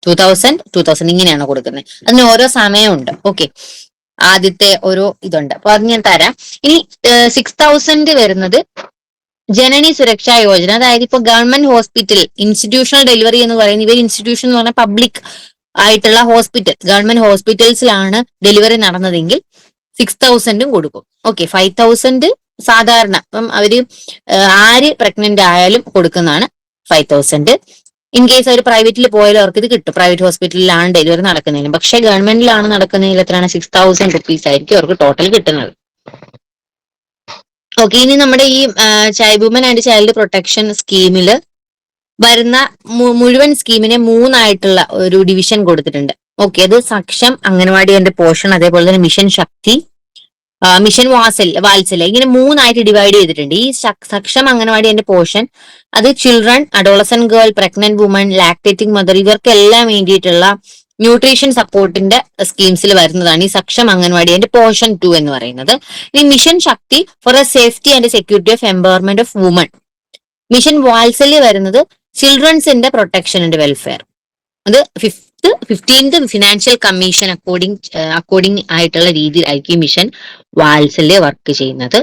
2000 ഇങ്ങനെയാണ് കൊടുക്കുന്നത്. അതിന് ഓരോ സമയമുണ്ട്. ഓക്കെ, ആദ്യത്തെ ഓരോ ഇതുണ്ട്. അപ്പൊ അത് ഞാൻ തരാം. ഇനി 6,000 വരുന്നത് ജനനി സുരക്ഷാ യോജന. അതായത് ഇപ്പൊ ഗവൺമെന്റ് ഹോസ്പിറ്റൽ ഇൻസ്റ്റിറ്റ്യൂഷണൽ ഡെലിവറി എന്ന് പറയുന്നത്, ഇവർ ഇൻസ്റ്റിറ്റ്യൂഷൻ എന്ന് പറഞ്ഞാൽ പബ്ലിക് ആയിട്ടുള്ള ഹോസ്പിറ്റൽ, ഗവൺമെന്റ് ഹോസ്പിറ്റൽസിലാണ് ഡെലിവറി നടന്നതെങ്കിൽ 6,000 കൊടുക്കും. ഓക്കെ, 5,000 സാധാരണ ഇപ്പം അവര് ആര് പ്രഗ്നന്റ് ആയാലും കൊടുക്കുന്നതാണ് 5,000. ഇൻ കേസ് അവർ പ്രൈവറ്റിൽ പോയാലും അവർക്ക് ഇത് കിട്ടും. പ്രൈവറ്റ് ഹോസ്പിറ്റലിലാണ് ഡെലിവറി നടക്കുന്നതിന്. പക്ഷെ ഗവൺമെന്റിലാണ് നടക്കുന്നതിൽ എത്രയാണ്? 6,000 റുപ്പീസ് ആയിരിക്കും അവർക്ക് ടോട്ടൽ കിട്ടുന്നത്. ഓക്കെ, ഇനി നമ്മുടെ ഈ വുമൻ ആൻഡ് ചൈൽഡ് പ്രൊട്ടക്ഷൻ സ്കീമില് വരുന്ന മുഴുവൻ സ്കീമിനെ 3 ആയിട്ടുള്ള ഒരു ഡിവിഷൻ കൊടുത്തിട്ടുണ്ട്. ഓക്കെ, അത് സക്ഷം, അംഗൻവാടി എന്റെ പോഷൻ, അതേപോലെ തന്നെ മിഷൻ ശക്തി, മിഷൻ വാത്സല്യ, ഇങ്ങനെ 3 ആയിട്ട് ഡിവൈഡ് ചെയ്തിട്ടുണ്ട്. ഈ സക്ഷം, അംഗൻവാടി എന്റെ പോഷൻ അത് children, adolescent girl, pregnant woman, lactating mother, ഇവർക്കെല്ലാം വേണ്ടിയിട്ടുള്ള ന്യൂട്രീഷൻ സപ്പോർട്ടിന്റെ സ്കീംസിൽ വരുന്നതാണ് ഈ സക്ഷം, അംഗൻവാടി ആൻഡ് പോഷൻ 2 എന്ന് പറയുന്നത്. ഇനി mission Shakti for a safety and security of empowerment of women. Mission Vatsalya വരുന്നത് ചിൽഡ്രൻസിന്റെ പ്രൊട്ടക്ഷൻ ആൻഡ് വെൽഫെയർ. അത് 15th ഫിനാൻഷ്യൽ കമ്മീഷൻ അക്കോർഡിംഗ് ആയിട്ടുള്ള രീതിയിലായിരിക്കും മിഷൻ വാത്സല്യ വർക്ക് ചെയ്യുന്നത്.